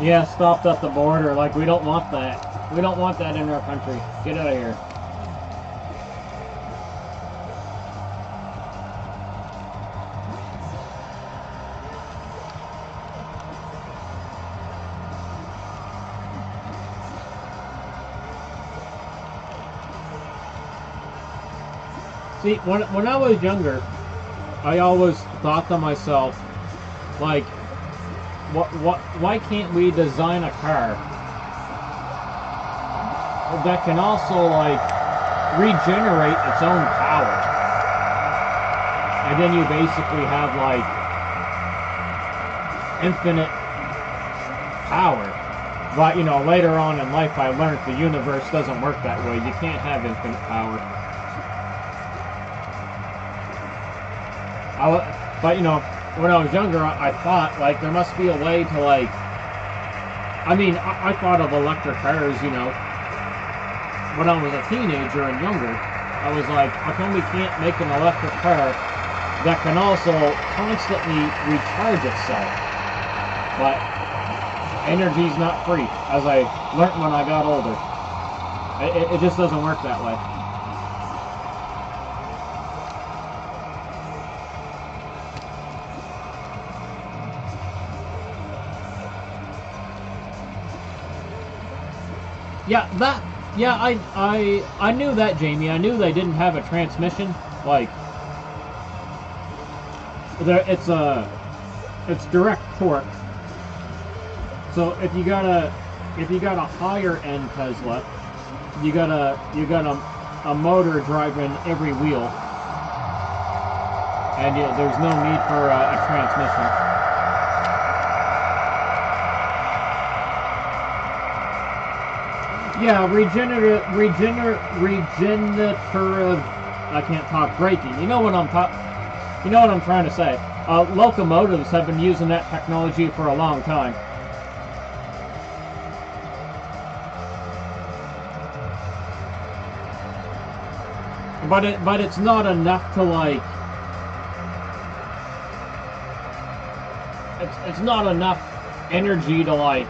A: Yeah, stopped at the border. Like, we don't want that. We don't want that in our country. Get out of here. See, when I was younger, I always thought to myself, like, why can't we design a car that can also, like, regenerate its own power? And then you basically have, like, infinite power. But, you know, later on in life I learned the universe doesn't work that way. You can't have infinite power. But, you know, when I was younger, I thought, like, there must be a way to, like... I mean, I thought of electric cars, you know, when I was a teenager and younger. I was like, how come we can't make an electric car that can also constantly recharge itself? But energy's not free, as I learned when I got older. It just doesn't work that way. I knew that, Jamie. I knew they didn't have a transmission. Like, it's direct torque. So if you got a higher end Tesla, you got a motor driving every wheel, and there's no need for a transmission. Yeah, regenerative. I can't talk. Braking. You know what I'm trying to say. Locomotives have been using that technology for a long time. But it's not enough to, like. It's not enough energy to, like,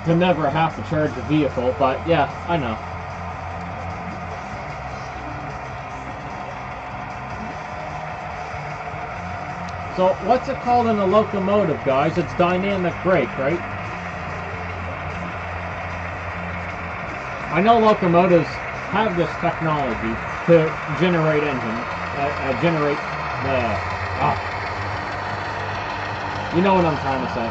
A: to never have to charge a vehicle. But yeah, I know. So what's it called in a locomotive, guys? It's dynamic brake, right? I know locomotives have this technology to generate generate the... You know what I'm trying to say.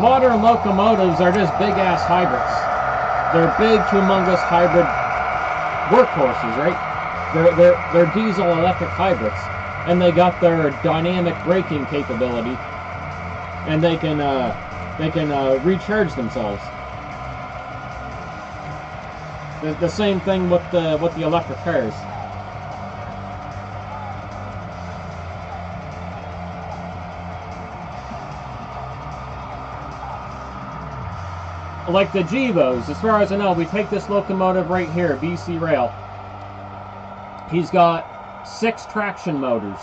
A: Modern locomotives are just big-ass hybrids. They're big, humongous hybrid workhorses, right? They're diesel-electric hybrids, and they got their dynamic braking capability, and they can recharge themselves. The same thing with the electric cars. Like the Gevos, as far as I know, we take this locomotive right here, BC Rail. He's got 6 traction motors,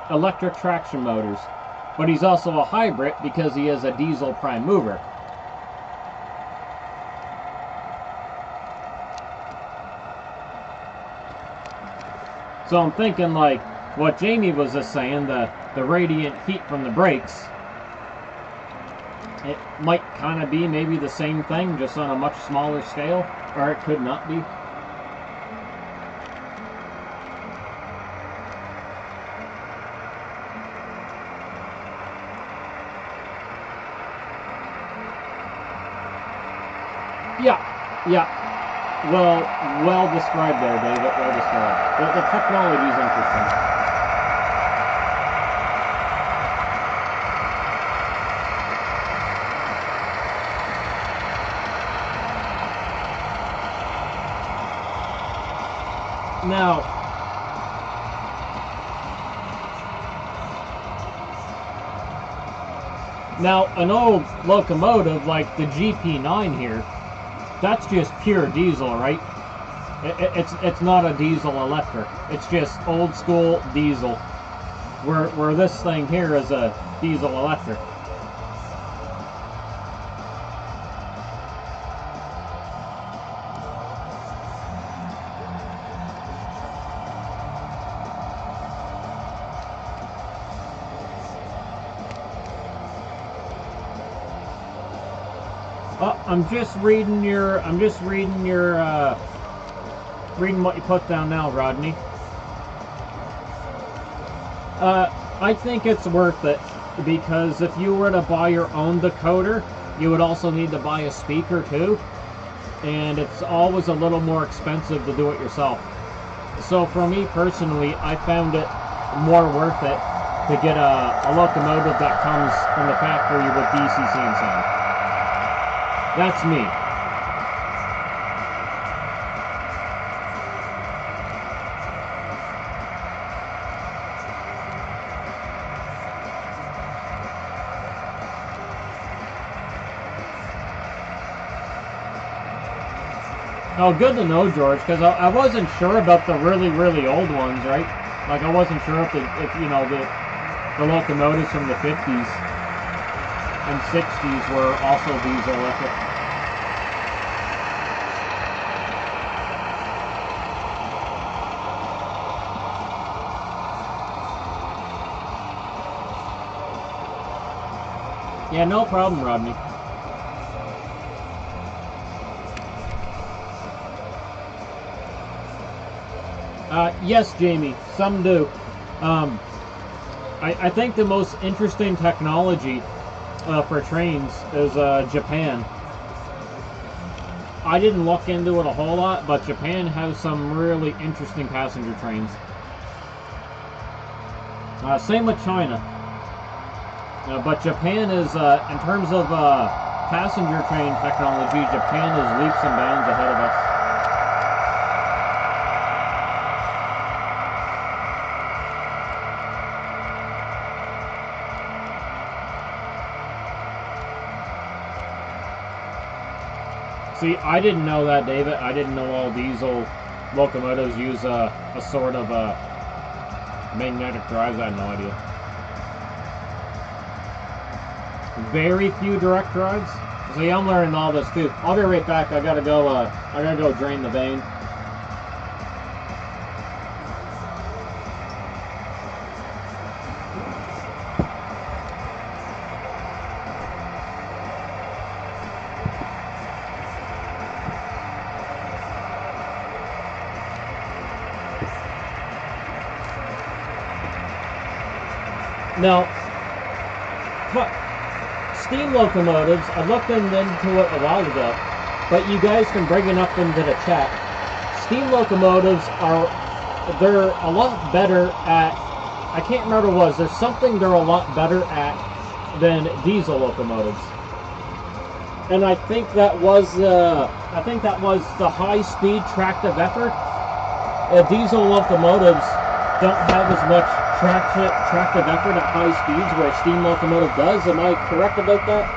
A: electric traction motors, but he's also a hybrid because he is a diesel prime mover. So I'm thinking, like what Jamie was just saying, the radiant heat from the brakes, it might kind of be maybe the same thing, just on a much smaller scale, or it could not be. Yeah. Well described there, David. Well described. The technology is interesting. Now, Now, an old locomotive like the GP9 here, that's just pure diesel, right? It's not a diesel electric. It's just old school diesel. Where this thing here is a diesel electric. Oh, I'm just reading what you put down now, Rodney. I think it's worth it, because if you were to buy your own decoder, you would also need to buy a speaker too, and it's always a little more expensive to do it yourself. So for me personally, I found it more worth it to get a locomotive that comes from the factory with DC sound. That's me. Oh, good to know, George, because I wasn't sure about the really, really old ones, right? Like, I wasn't sure if you know, the locomotives from the 50s and 60s were also diesel electric. Yeah, no problem, Rodney. Yes, Jamie, some do. I think the most interesting technology for trains is Japan. I didn't look into it a whole lot, but Japan has some really interesting passenger trains. Same with China. But Japan is, in terms of passenger train technology, Japan is leaps and bounds ahead of us. See, I didn't know that, David. I didn't know all diesel locomotives use a sort of magnetic drives. I had no idea. Very few direct drives. So yeah, I'm learning all this too. I'll be right back. I gotta go drain the vein. Now, steam locomotives, I looked into it a while ago, but you guys can bring it up into the chat. Steam locomotives they're a lot better at, I can't remember what it was, there's something they're a lot better at than diesel locomotives. And I think that was the high-speed tractive effort. Diesel locomotives don't have as much tractive effort at high speeds where a steam locomotive does. Am I correct about that?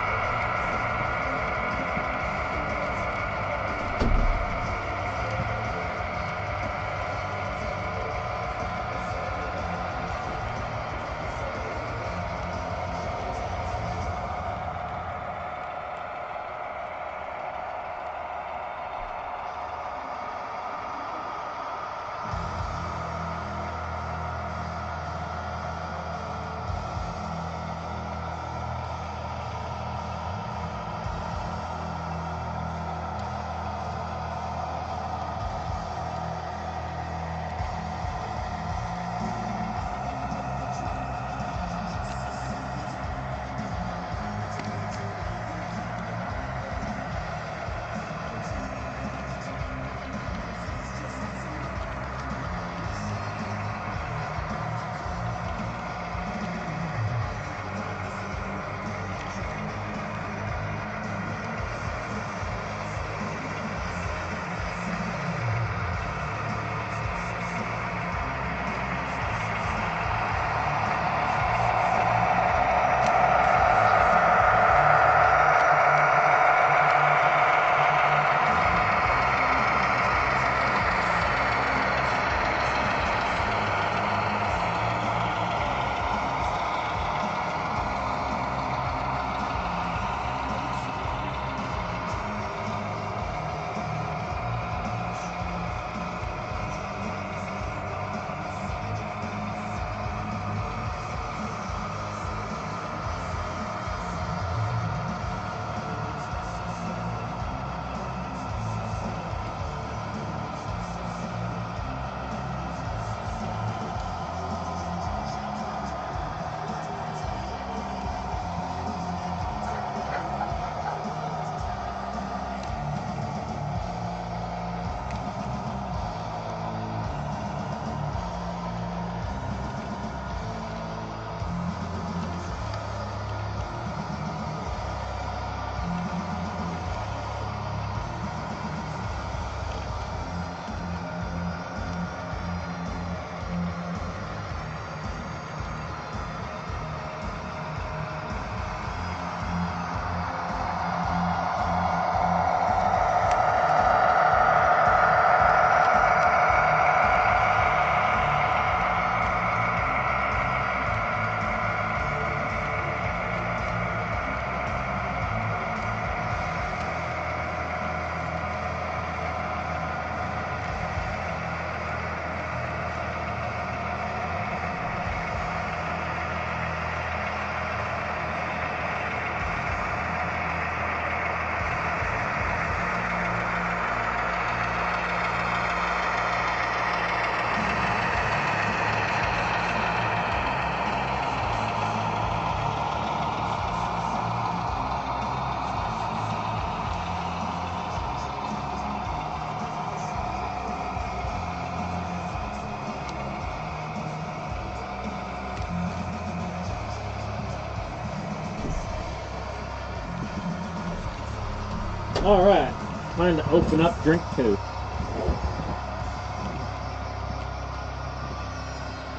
A: Alright, time to open up drink 2.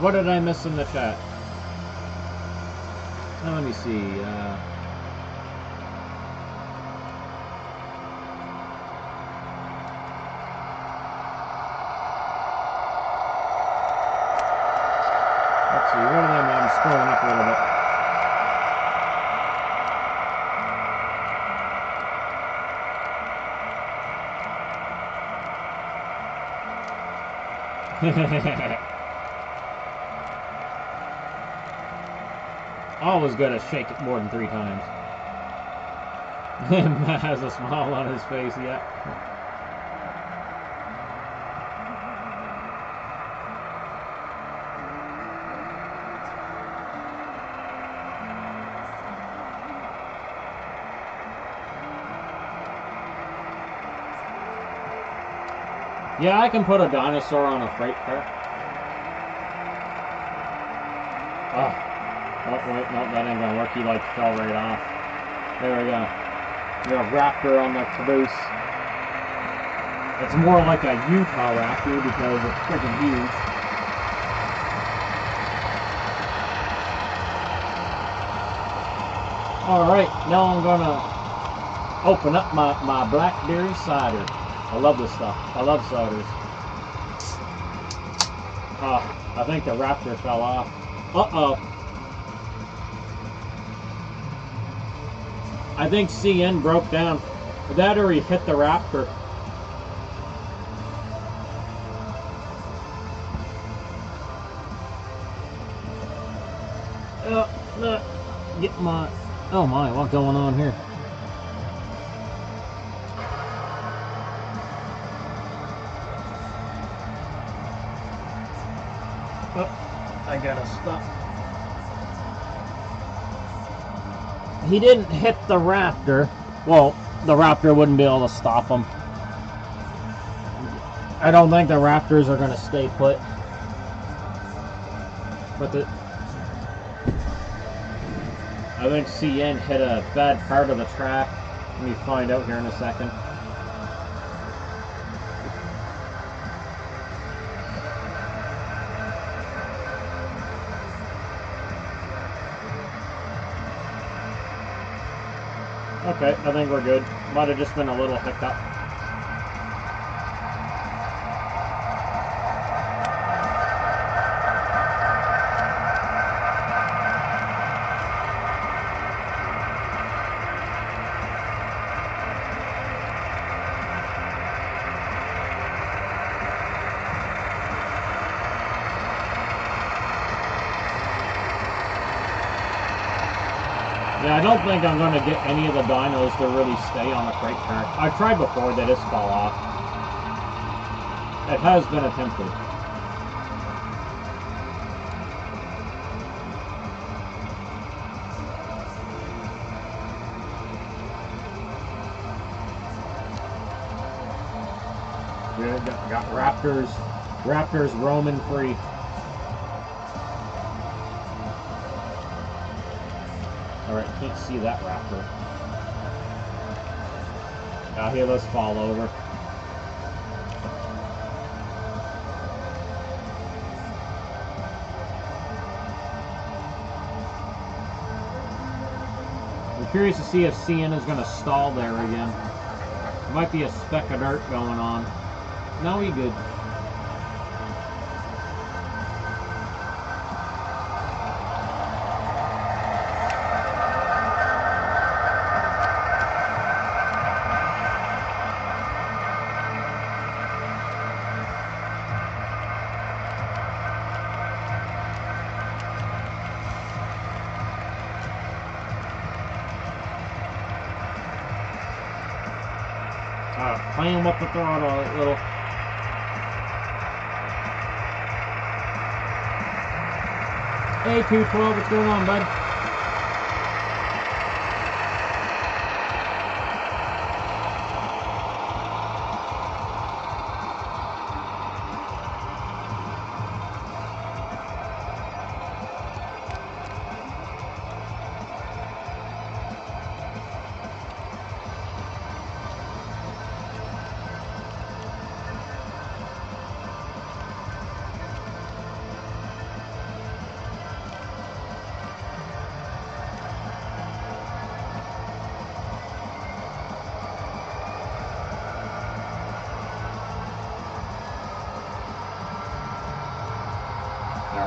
A: What did I miss in the chat? Let me see. Let's see. What did I miss? I'm scrolling up a little bit. Always gotta shake it more than 3 times. Matt has a smile on his face, yeah. Yeah, I can put a dinosaur on a freight car. Oh, wait, no, that ain't gonna work. He, like, fell right off. There we go. We got a raptor on the caboose. It's more like a Utah raptor because it's freaking huge. Alright, now I'm gonna open up my blackberry cider. I love this stuff. I love ciders. I think the raptor fell off. Uh-oh. I think CN broke down. That or he hit the raptor. Get my... Oh my, what's going on here? Oh, I gotta stop. He didn't hit the raptor. Well, the raptor wouldn't be able to stop him. I don't think the raptors are gonna stay put. But I think CN hit a bad part of the track. Let me find out here in a second. Okay, I think we're good. Might have just been a little hiccup. Yeah, I don't think I'm going to get any of the dinos to really stay on the freight car. I tried before, they just fall off. It has been attempted. Yeah, got raptors roaming free. Alright, can't see that raptor. Now here, let's fall over. I'm curious to see if CN is going to stall there again. There might be a speck of dirt going on. No, he good. Playing with the throttle a little. Hey, 212, what's going on, bud?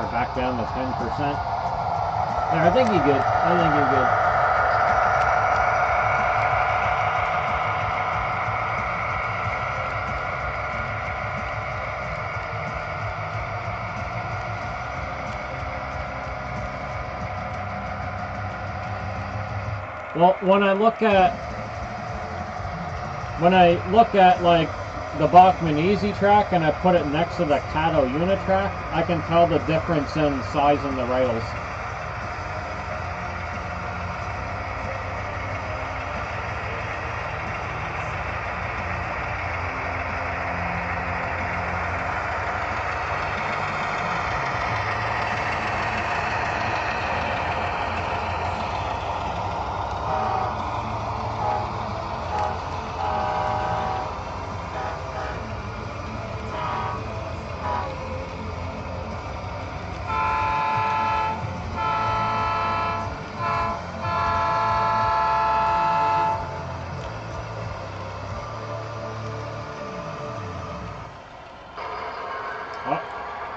A: Alright, back down to 10%. Alright, I think you're good. I think you're good. Well, when I look at like the Bachmann Easy Track and I put it next to the Cato Unitrack, I can tell the difference in size in the rails.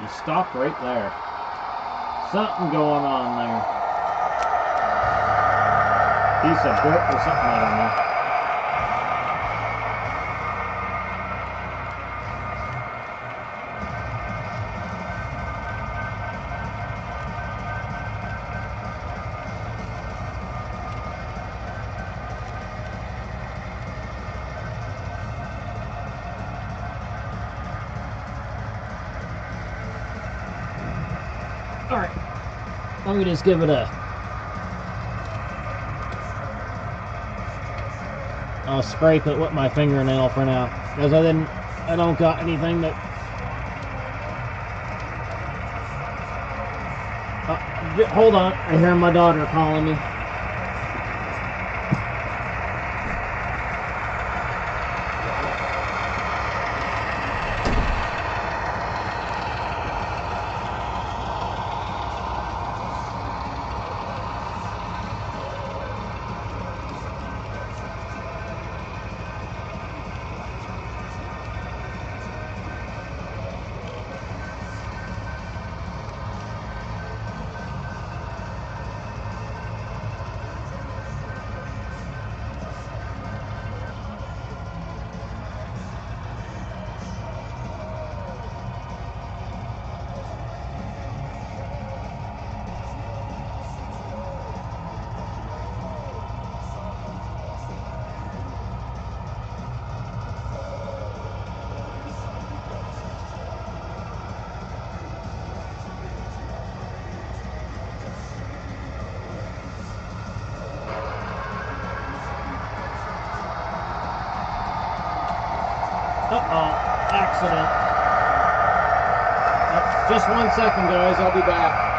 A: You stop right there. Something going on there. Piece of dirt or something, I don't know. Alright, let me just give it I'll scrape it with my fingernail for now, because I don't got anything that, hold on, I hear my daughter calling me. Uh-oh, accident. Just 1 second, guys, I'll be back.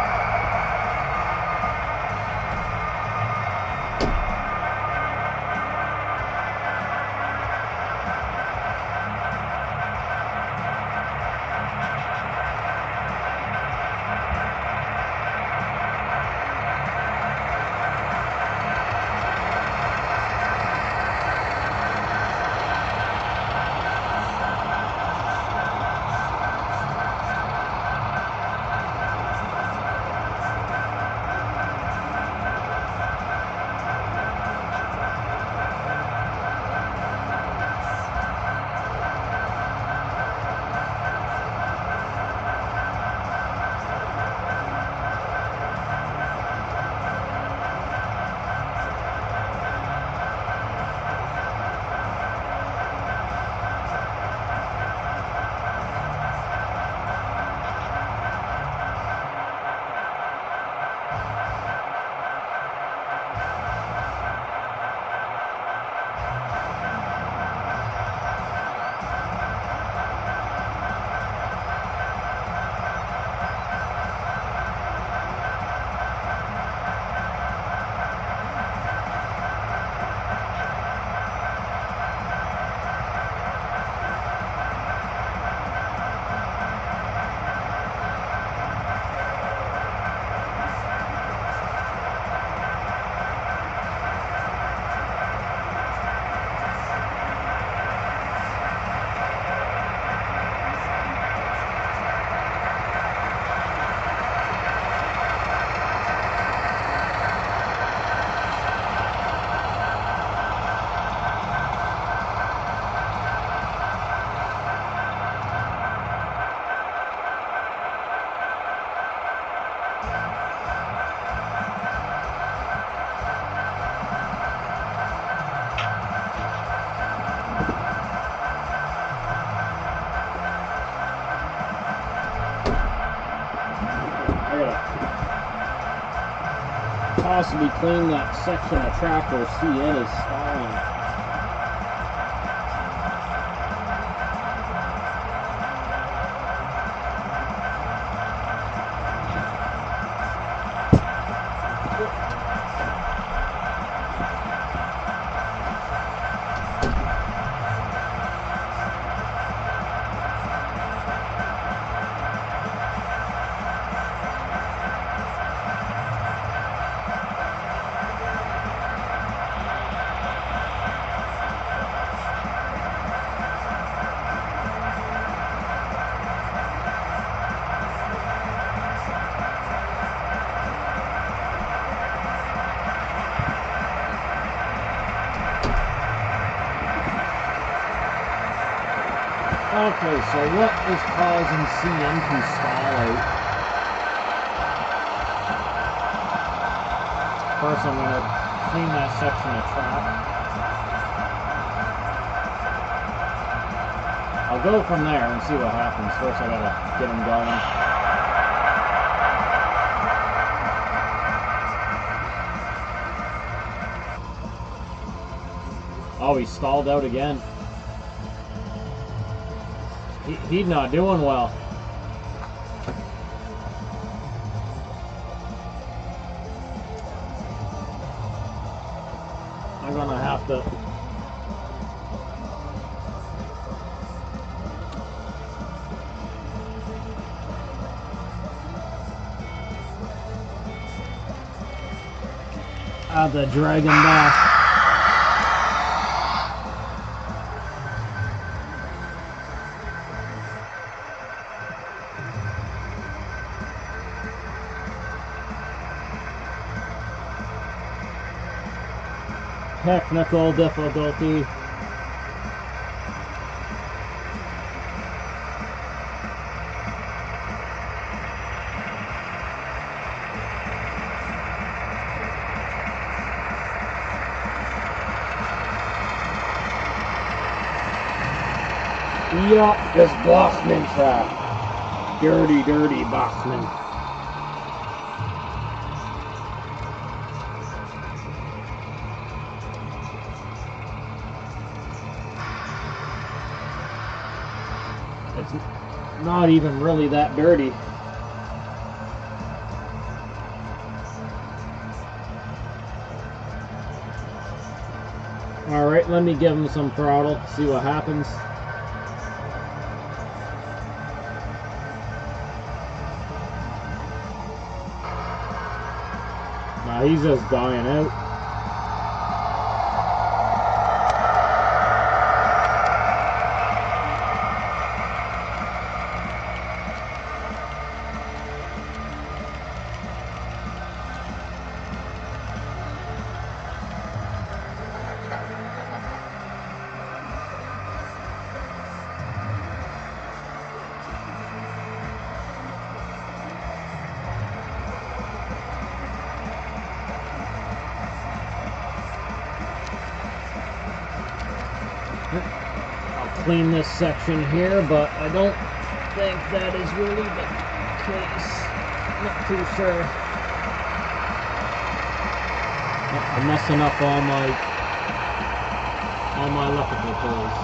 C: possibly clean that section of track where CN is stalling.
A: Okay, so what is causing CN to stall out? First, I'm going to clean that section of track. I'll go from there and see what happens. First, I gotta get him going. Oh, he stalled out again. He's not doing well. I'm gonna have to have to drag him back. Technical difficulty. Yup, this Bachman track. Dirty, dirty Bachman. It's not even really that dirty. Alright, let me give him some throttle, see what happens. Nah, he's just dying out. I'll clean this section here, but I don't think that is really the case. Not too sure. I'm messing up all my electrical tools.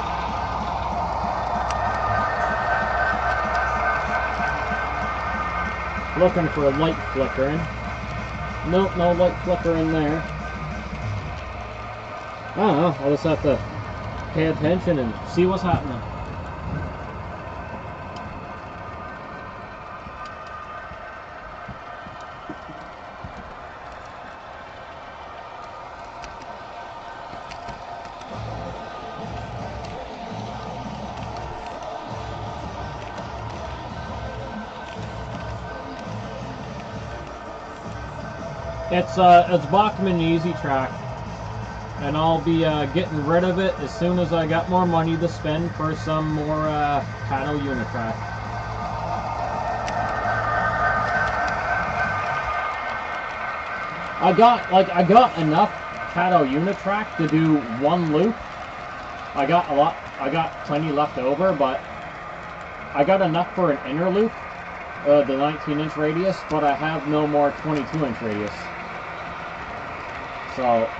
A: Looking for a light flickering. Nope, no light flickering there. I don't know, I'll just have to pay attention and see what's happening. It's Bachman Easy Track, and I'll be getting rid of it as soon as I got more money to spend for some more Cato Unitrack. I got enough Cato Unitrack to do one loop. I got plenty left over, but I got enough for an inner loop, the 19-inch radius, but I have no more 22-inch radius. So,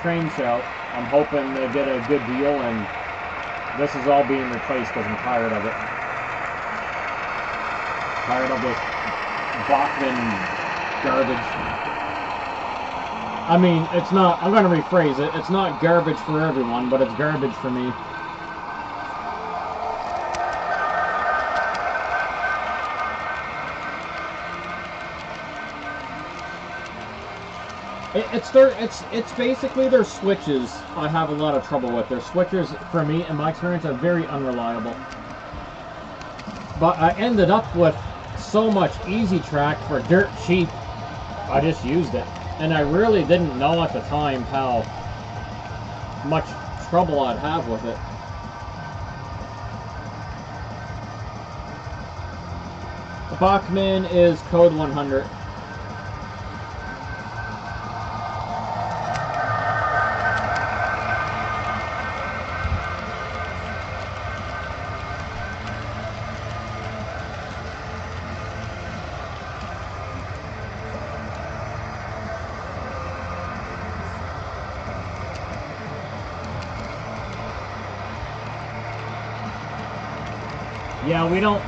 A: train show. I'm hoping to get a good deal, and this is all being replaced because I'm tired of it. Tired of this Bachman garbage. I mean, it's not, I'm going to rephrase it, it's not garbage for everyone, but it's garbage for me. It's basically their switches I have a lot of trouble with. Their switches, for me, in my experience, are very unreliable. But I ended up with so much Easy Track for dirt cheap, I just used it. And I really didn't know at the time how much trouble I'd have with it. Bachman is code 100. Yeah, we don't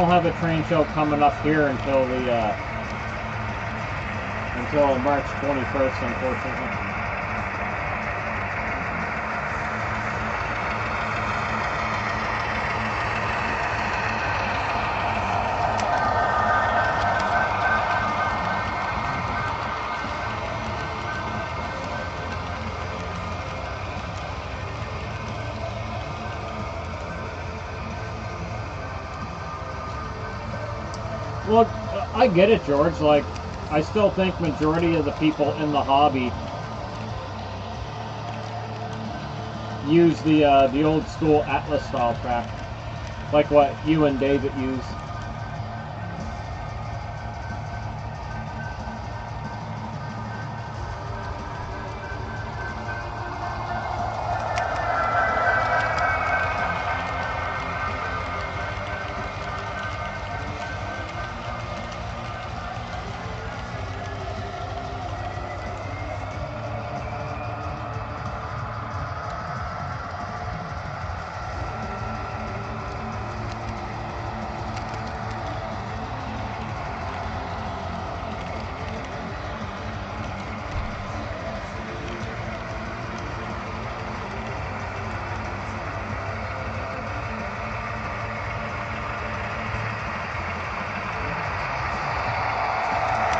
A: have a train show coming up here until the until March 21st, unfortunately. Well, I get it, George. Like, I still think majority of the people in the hobby use the old school Atlas style track, like what you and David use.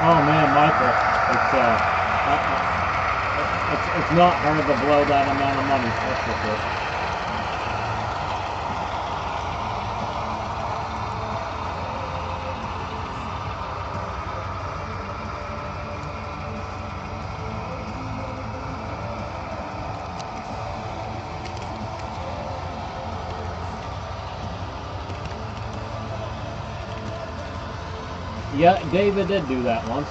A: Oh man, Michael, it's not hard to blow that amount of money. That's for sure. Yeah, David did do that once.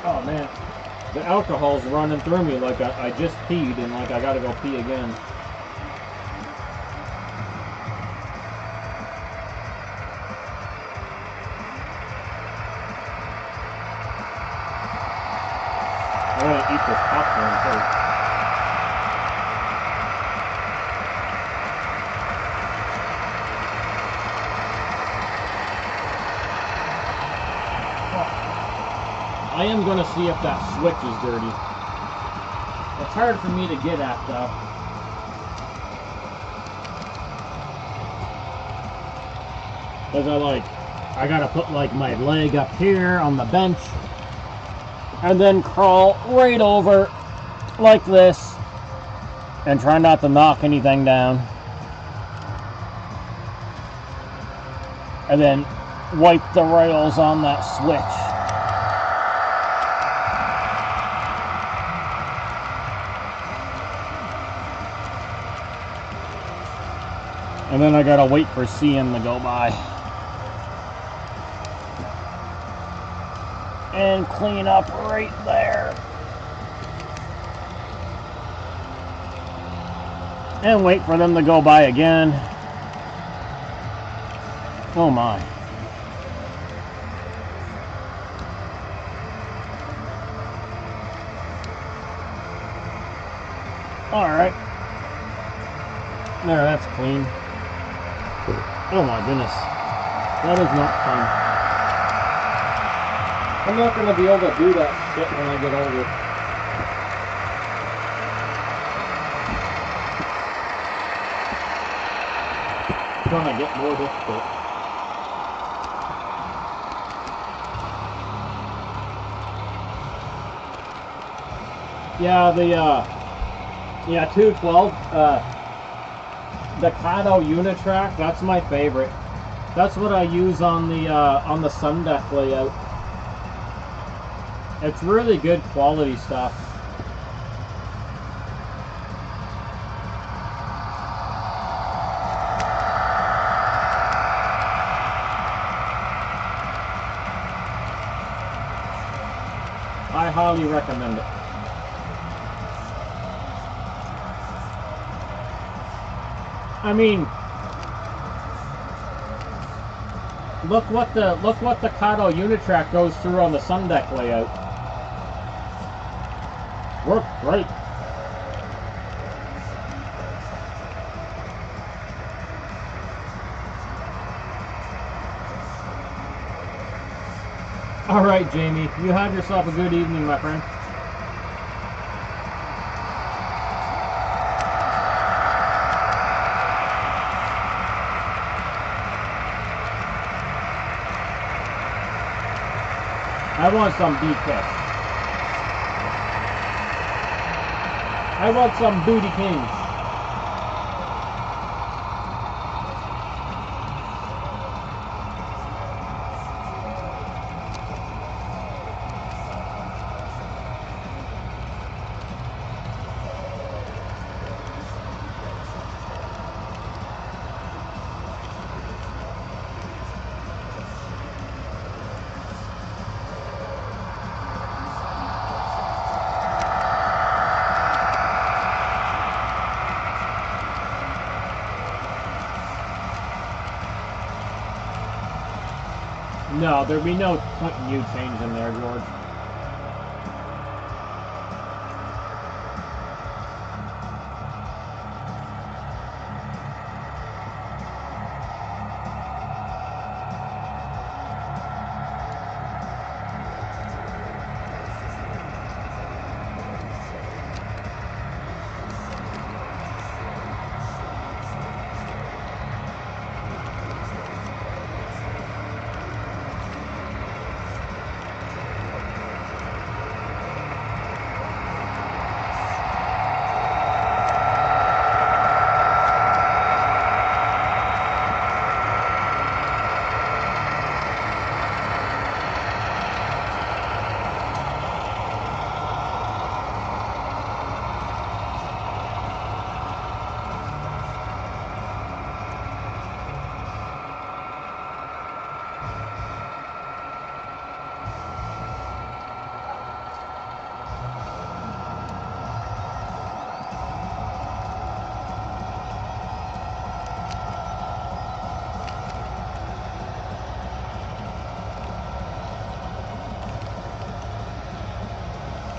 A: Oh man, the alcohol's running through me like I just peed and like I gotta go pee again. I'm gonna eat this popcorn first. I am going to see if that switch is dirty. It's hard for me to get at though. Because I gotta put like my leg up here on the bench and then crawl right over like this and try not to knock anything down. And then wipe the rails on that switch. And then I gotta wait for CN to go by. And clean up right there. And wait for them to go by again. Oh my. Alright. There, that's clean. Oh my goodness. That is not fun. I'm not going to be able to do that shit when I get older. It's going to get more difficult. Yeah, the 212, the Kato Unitrack, that's my favorite. That's what I use on the sun deck layout. It's really good quality stuff. I highly recommend it. I mean, look what the Kato Unitrack goes through on the sun deck layout. Worked great. All right, Jamie, you have yourself a good evening, my friend. I want some BK. I want some Booty Kings. No, there'd be no point in you changing there, George.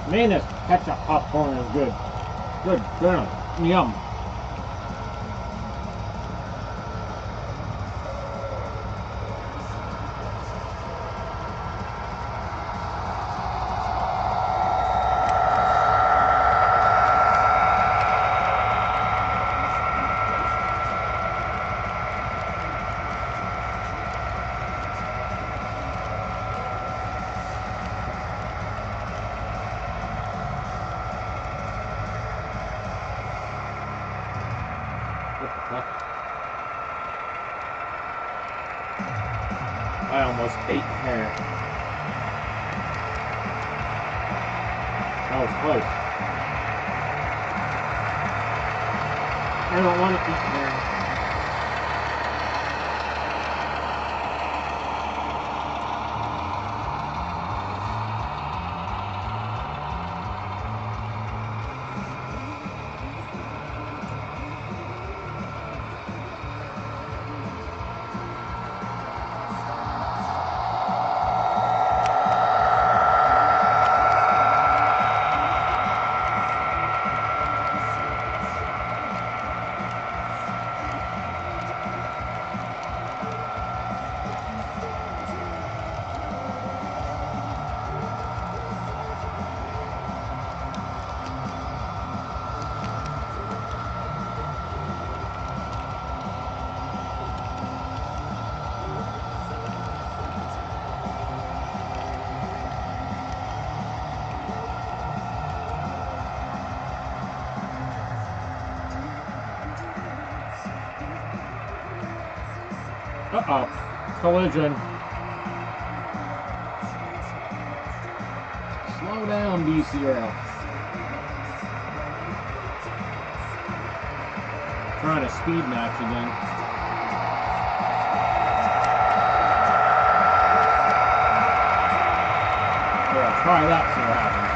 A: Man, this ketchup popcorn is good. Good, damn, yum. I almost ate hair. That was close. I don't want to eat hair. Uh-oh. Collision. Slow down, DCL. Trying to speed match again. Yeah, try that, see what happens.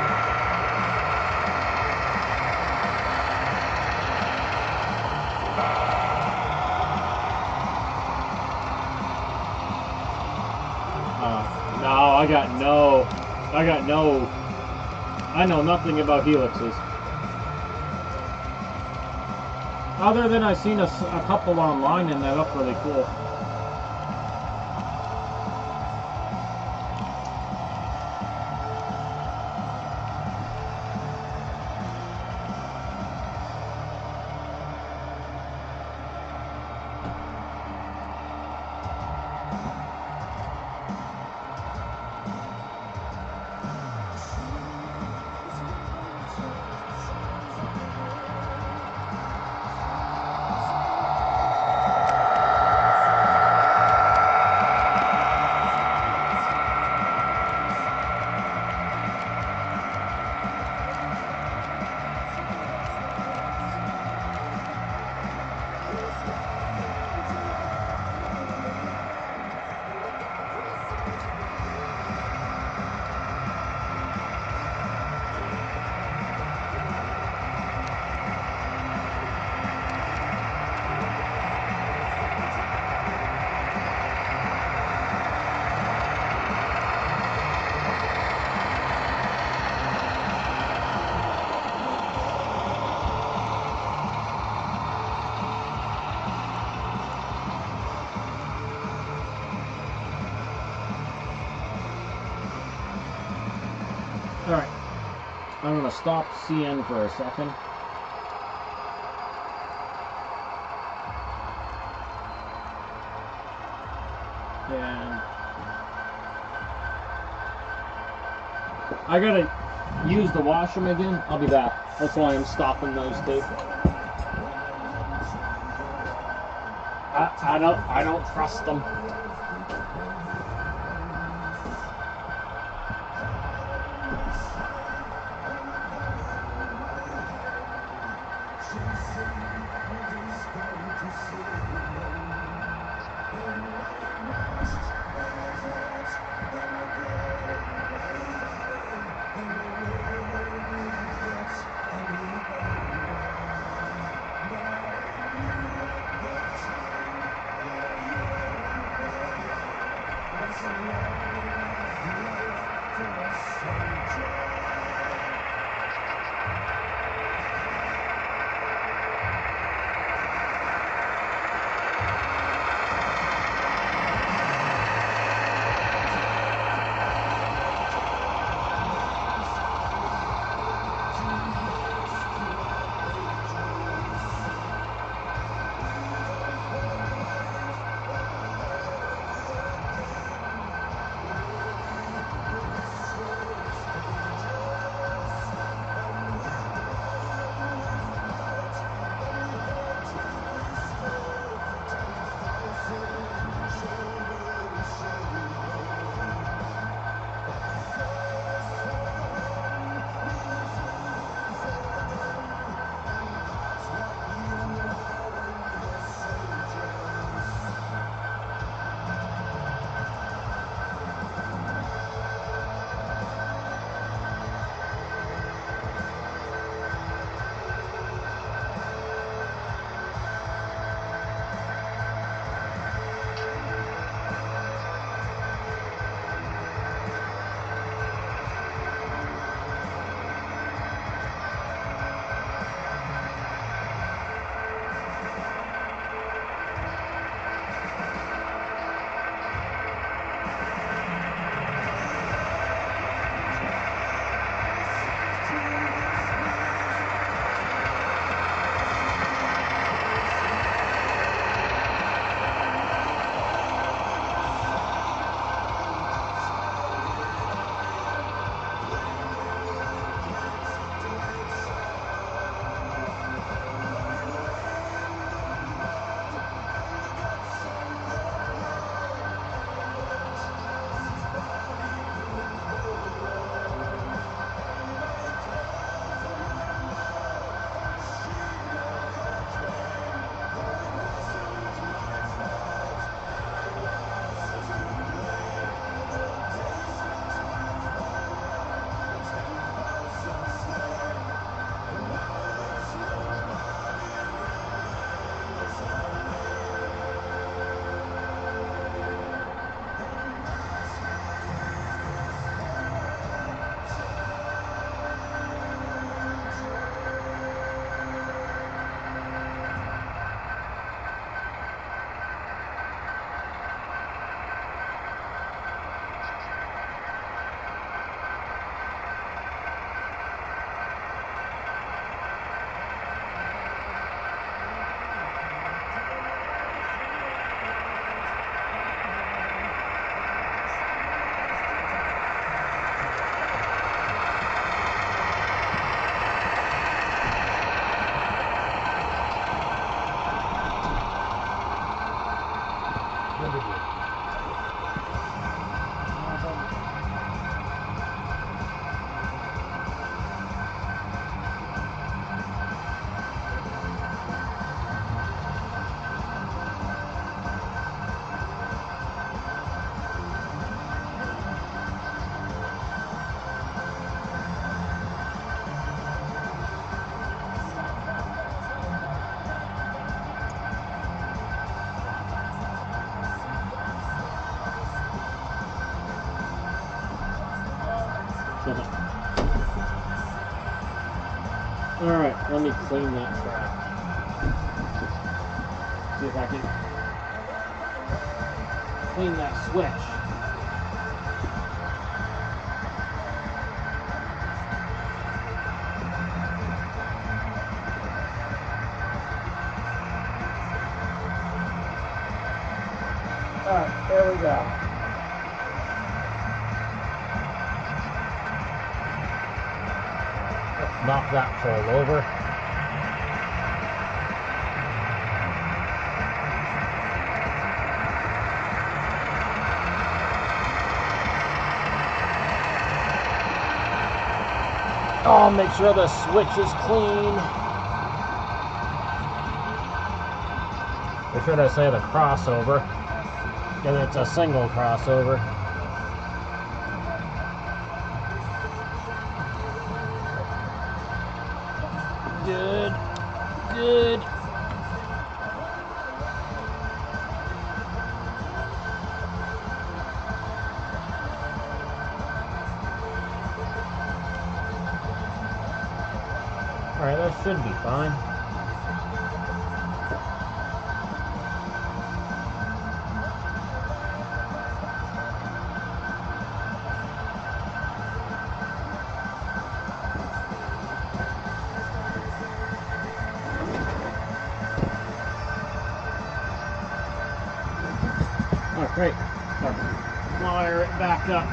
A: No, I know nothing about helixes. Other than I've seen a couple online and they look really cool. Alright, I'm going to stop CN for a second. And I gotta use the washroom again. I'll be back. That's why I'm stopping those two. I don't trust them.
C: Alright, let me clean that track. See if I can clean that switch. Alright, there we go. Let's knock that pole over. Oh, make sure the switch is clean. Or should I say the crossover? Because it's a single crossover. Good. Good. Alright, that should be fine. Great. Wire it back up.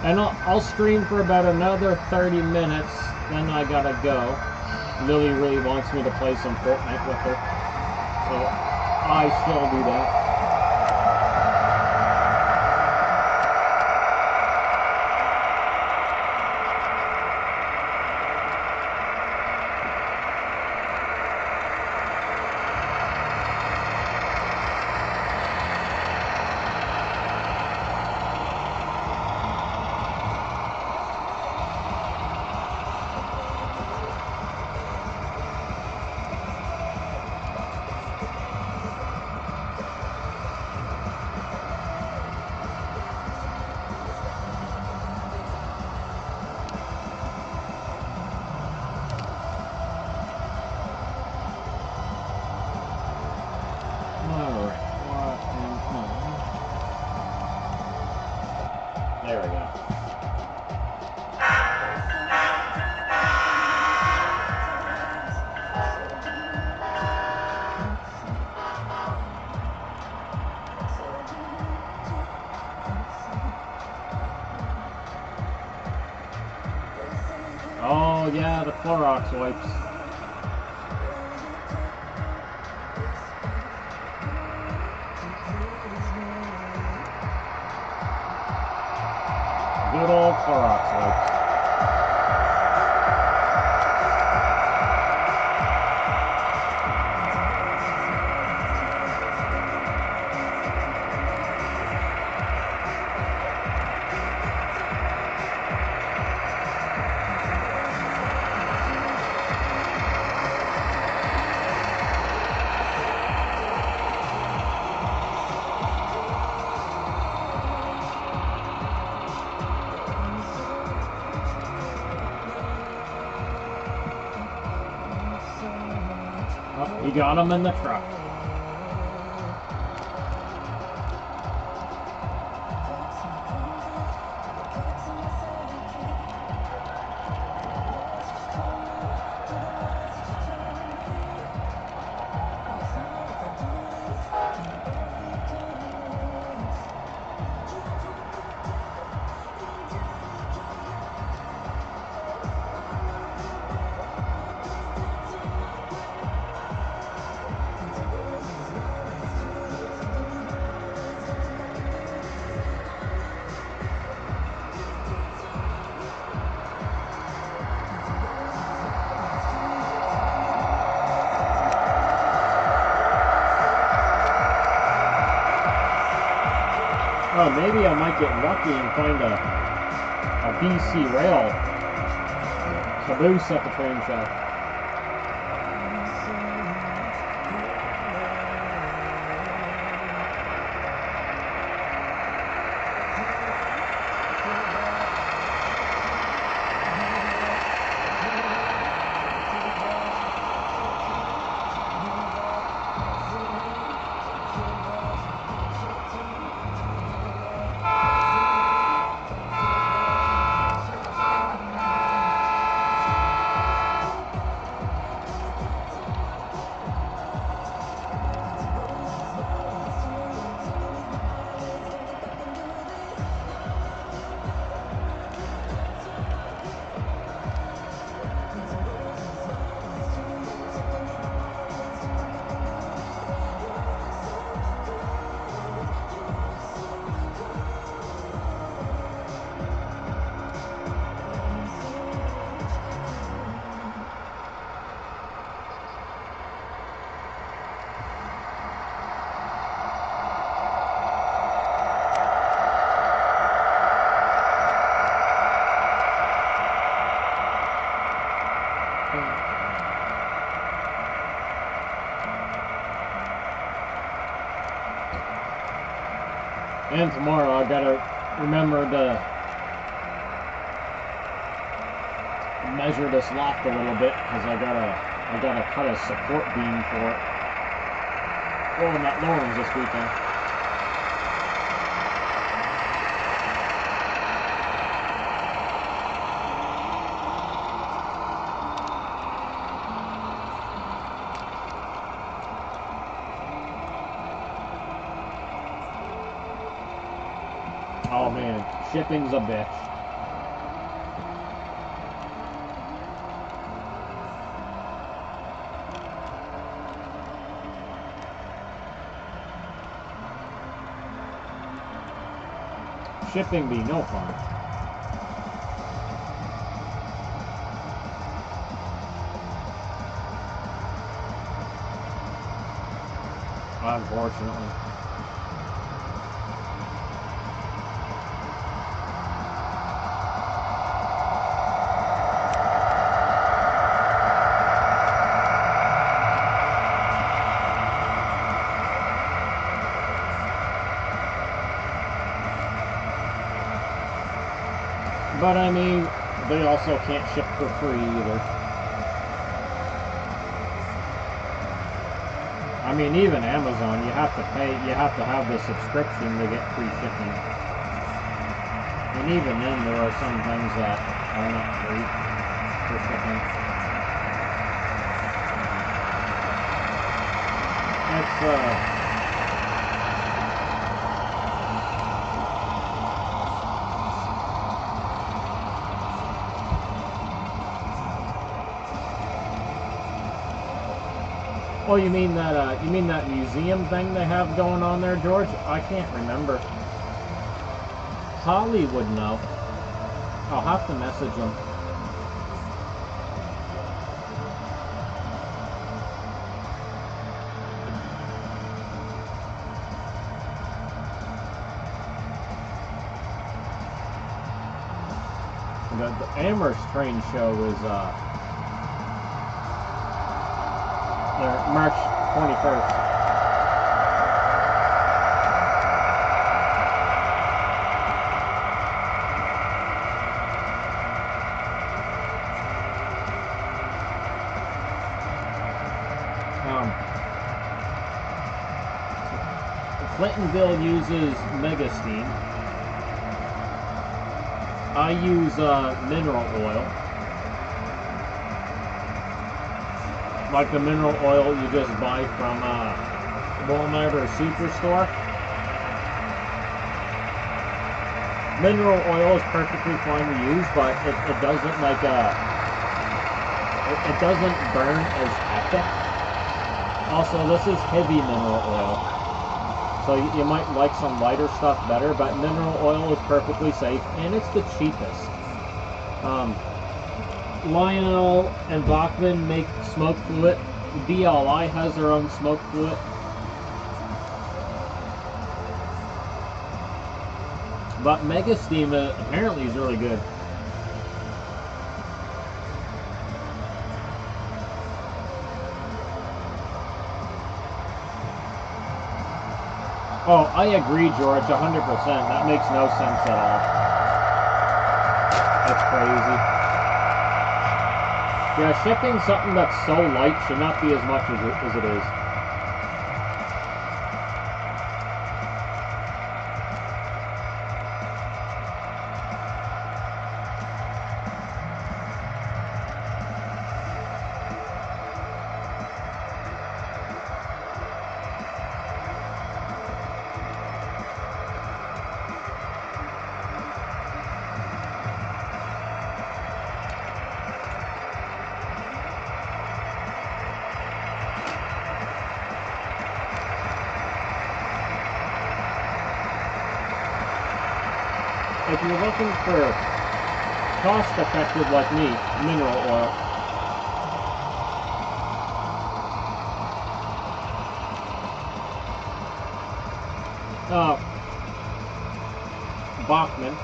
C: And I'll stream for about another 30 minutes, then I gotta go. Lily really wants me to play some Fortnite with her, so I still do that. There we go. Oh yeah, the Clorox wipes. Good old Clorox wipes. Oh, you got them in the truck. Oh, maybe I might get lucky and find a BC rail caboose at the train track.
A: And tomorrow I gotta remember to measure this loft a little bit because I gotta cut a support beam for it. Oh, and that lowerings this weekend. Oh man, shipping's a bitch. Shipping be no fun. Unfortunately. But I mean, they also can't ship for free either. I mean, even Amazon, you have to pay, you have to have the subscription to get free shipping. And even then, there are some things that are not free for shipping. It's, oh, you mean that museum thing they have going on there, George? I can't remember. Holly would know. I'll have to message him. The Amherst train show is March 21st. Clintonville uses Megasteam. I use mineral oil. Like the mineral oil you just buy from Walmart or Superstore. Mineral oil is perfectly fine to use, but it doesn't like it doesn't burn as epic. Also, this is heavy mineral oil, so you might like some lighter stuff better. But mineral oil is perfectly safe, and it's the cheapest. Lionel and Bachman make smoke fluid. BLI has their own smoke fluid. But Megasteam apparently is really good. Oh, I agree, George, 100%. That makes no sense at all. That's crazy. Yeah, shipping something that's so light should not be as much as it is. If you're looking for cost-effective like me, mineral oil. Bachman.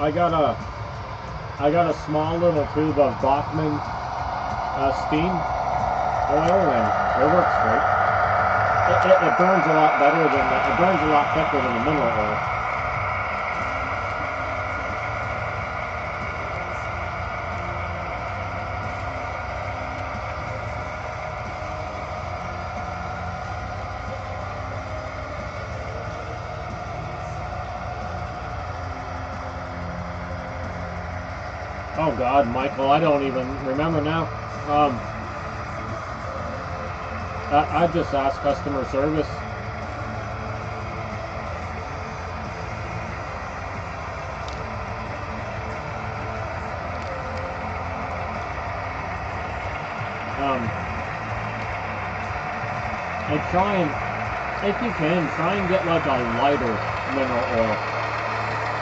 A: I got a small little tube of Bachman steam oil, and it works great. It burns a lot better than it burns a lot thicker than the mineral oil. Oh God, Michael, I don't even remember now. I just asked customer service. And try and, if you can, try and get like a lighter mineral oil.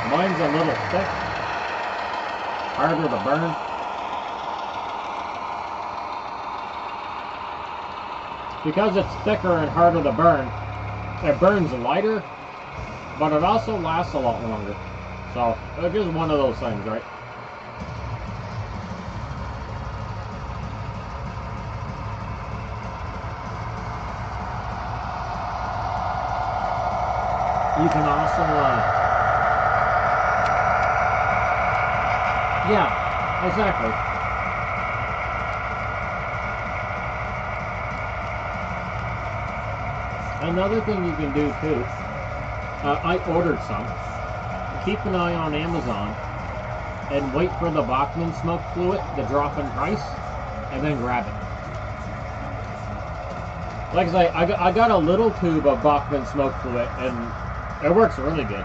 A: Mine's a little thick, harder to burn. Because it's thicker and harder to burn, it burns lighter, but it also lasts a lot longer. So, it's just one of those things, right? You can also, yeah, exactly. Another thing you can do too, I ordered some. Keep an eye on Amazon and wait for the Bachman smoke fluid to drop in price, and then grab it. Like I say, I got a little tube of Bachman smoke fluid, and it works really good.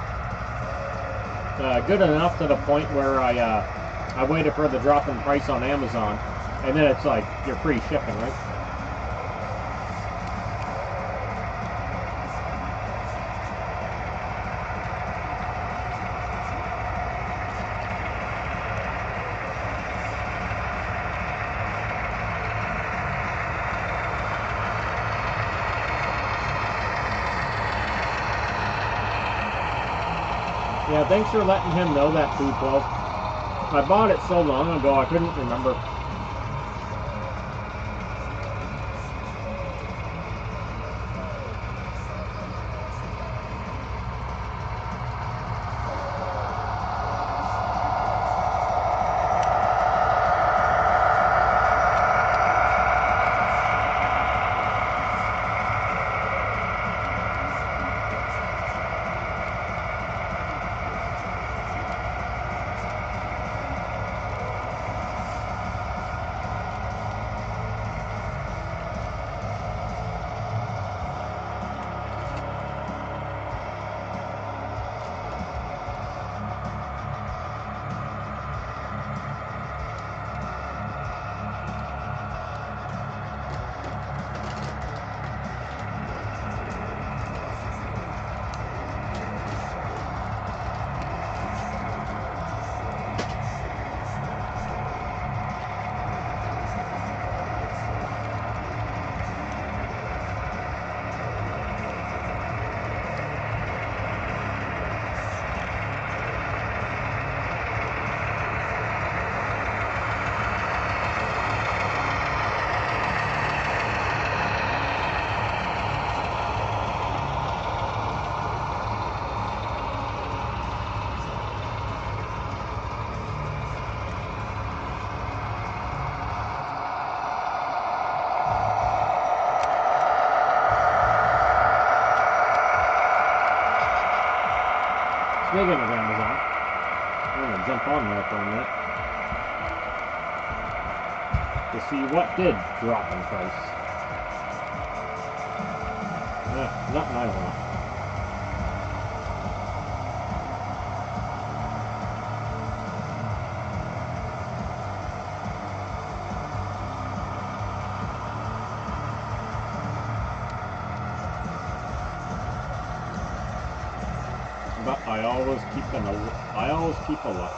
A: Good enough to the point where I waited for the drop in price on Amazon, and then it's like you're free shipping, right? Yeah, thanks for letting him know that too, 12. I bought it so long ago I couldn't remember. Speaking of Amazon, I'm going to jump on there for a minute to see what did drop in price. Nothing I want. But I always keep a look.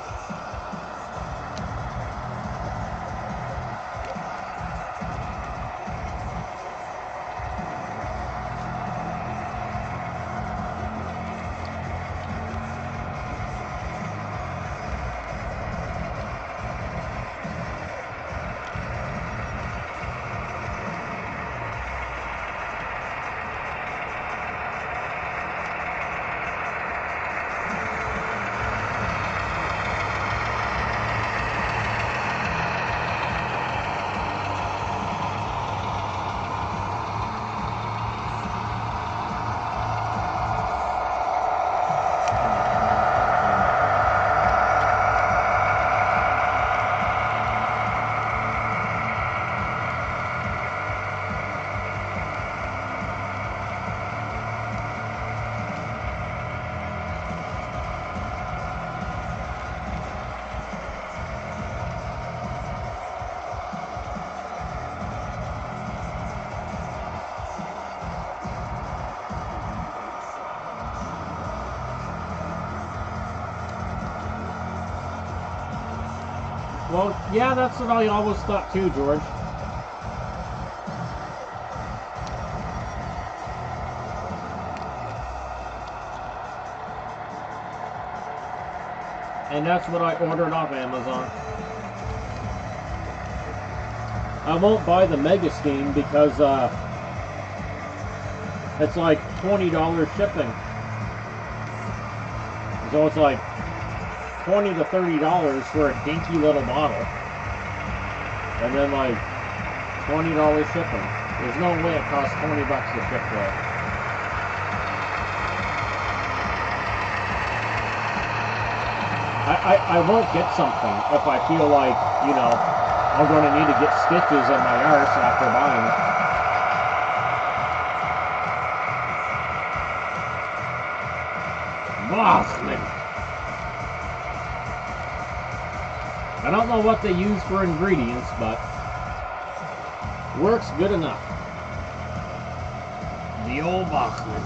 C: Well, yeah, that's what I always thought too, George. And that's what I ordered off Amazon. I won't buy the Mega Steam because it's like $20 shipping. So it's like $20 to $30 for a dinky little bottle. And then like $20 shipping. There's no way it costs $20 to ship that. I won't get something if I feel like, you know, I'm going to need to get stitches in my arse after buying it. Mothman. I don't know what they use for ingredients, but works good enough. The old Bachman.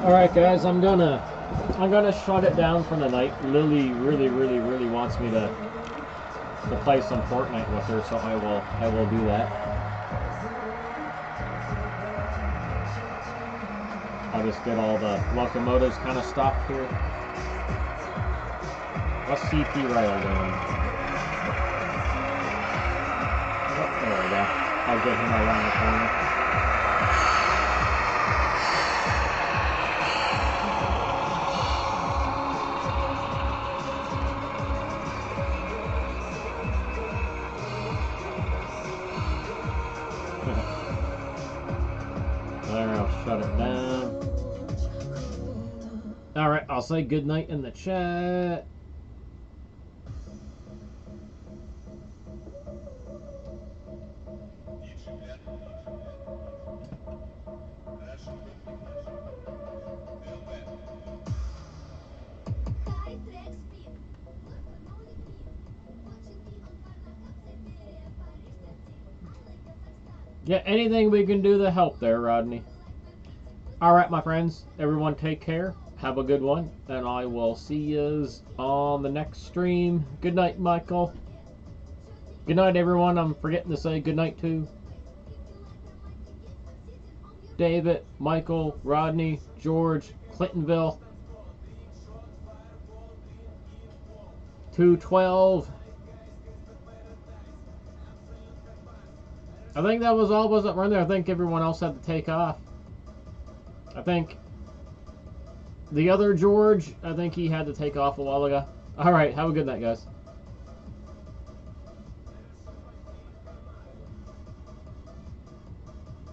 C: Alright guys, I'm gonna shut it down for the night. Lily really wants me to play some Fortnite with her, so I will do that. I'll just get all the locomotives kind of stopped here. What's CP Rail doing? Oh, there we go. I'll get him around the corner.
A: All right, I'll say good night in the chat. Yeah, anything we can do to help there, Rodney. All right, my friends. Everyone take care. Have a good one. And I will see yous on the next stream. Good night, Michael. Good night, everyone. I'm forgetting to say good night to David, Michael, Rodney, George, Clintonville. 212. I think that was all was up right there. I think everyone else had to take off. I think the other George, I think he had to take off a while ago. All right, have a good night, guys.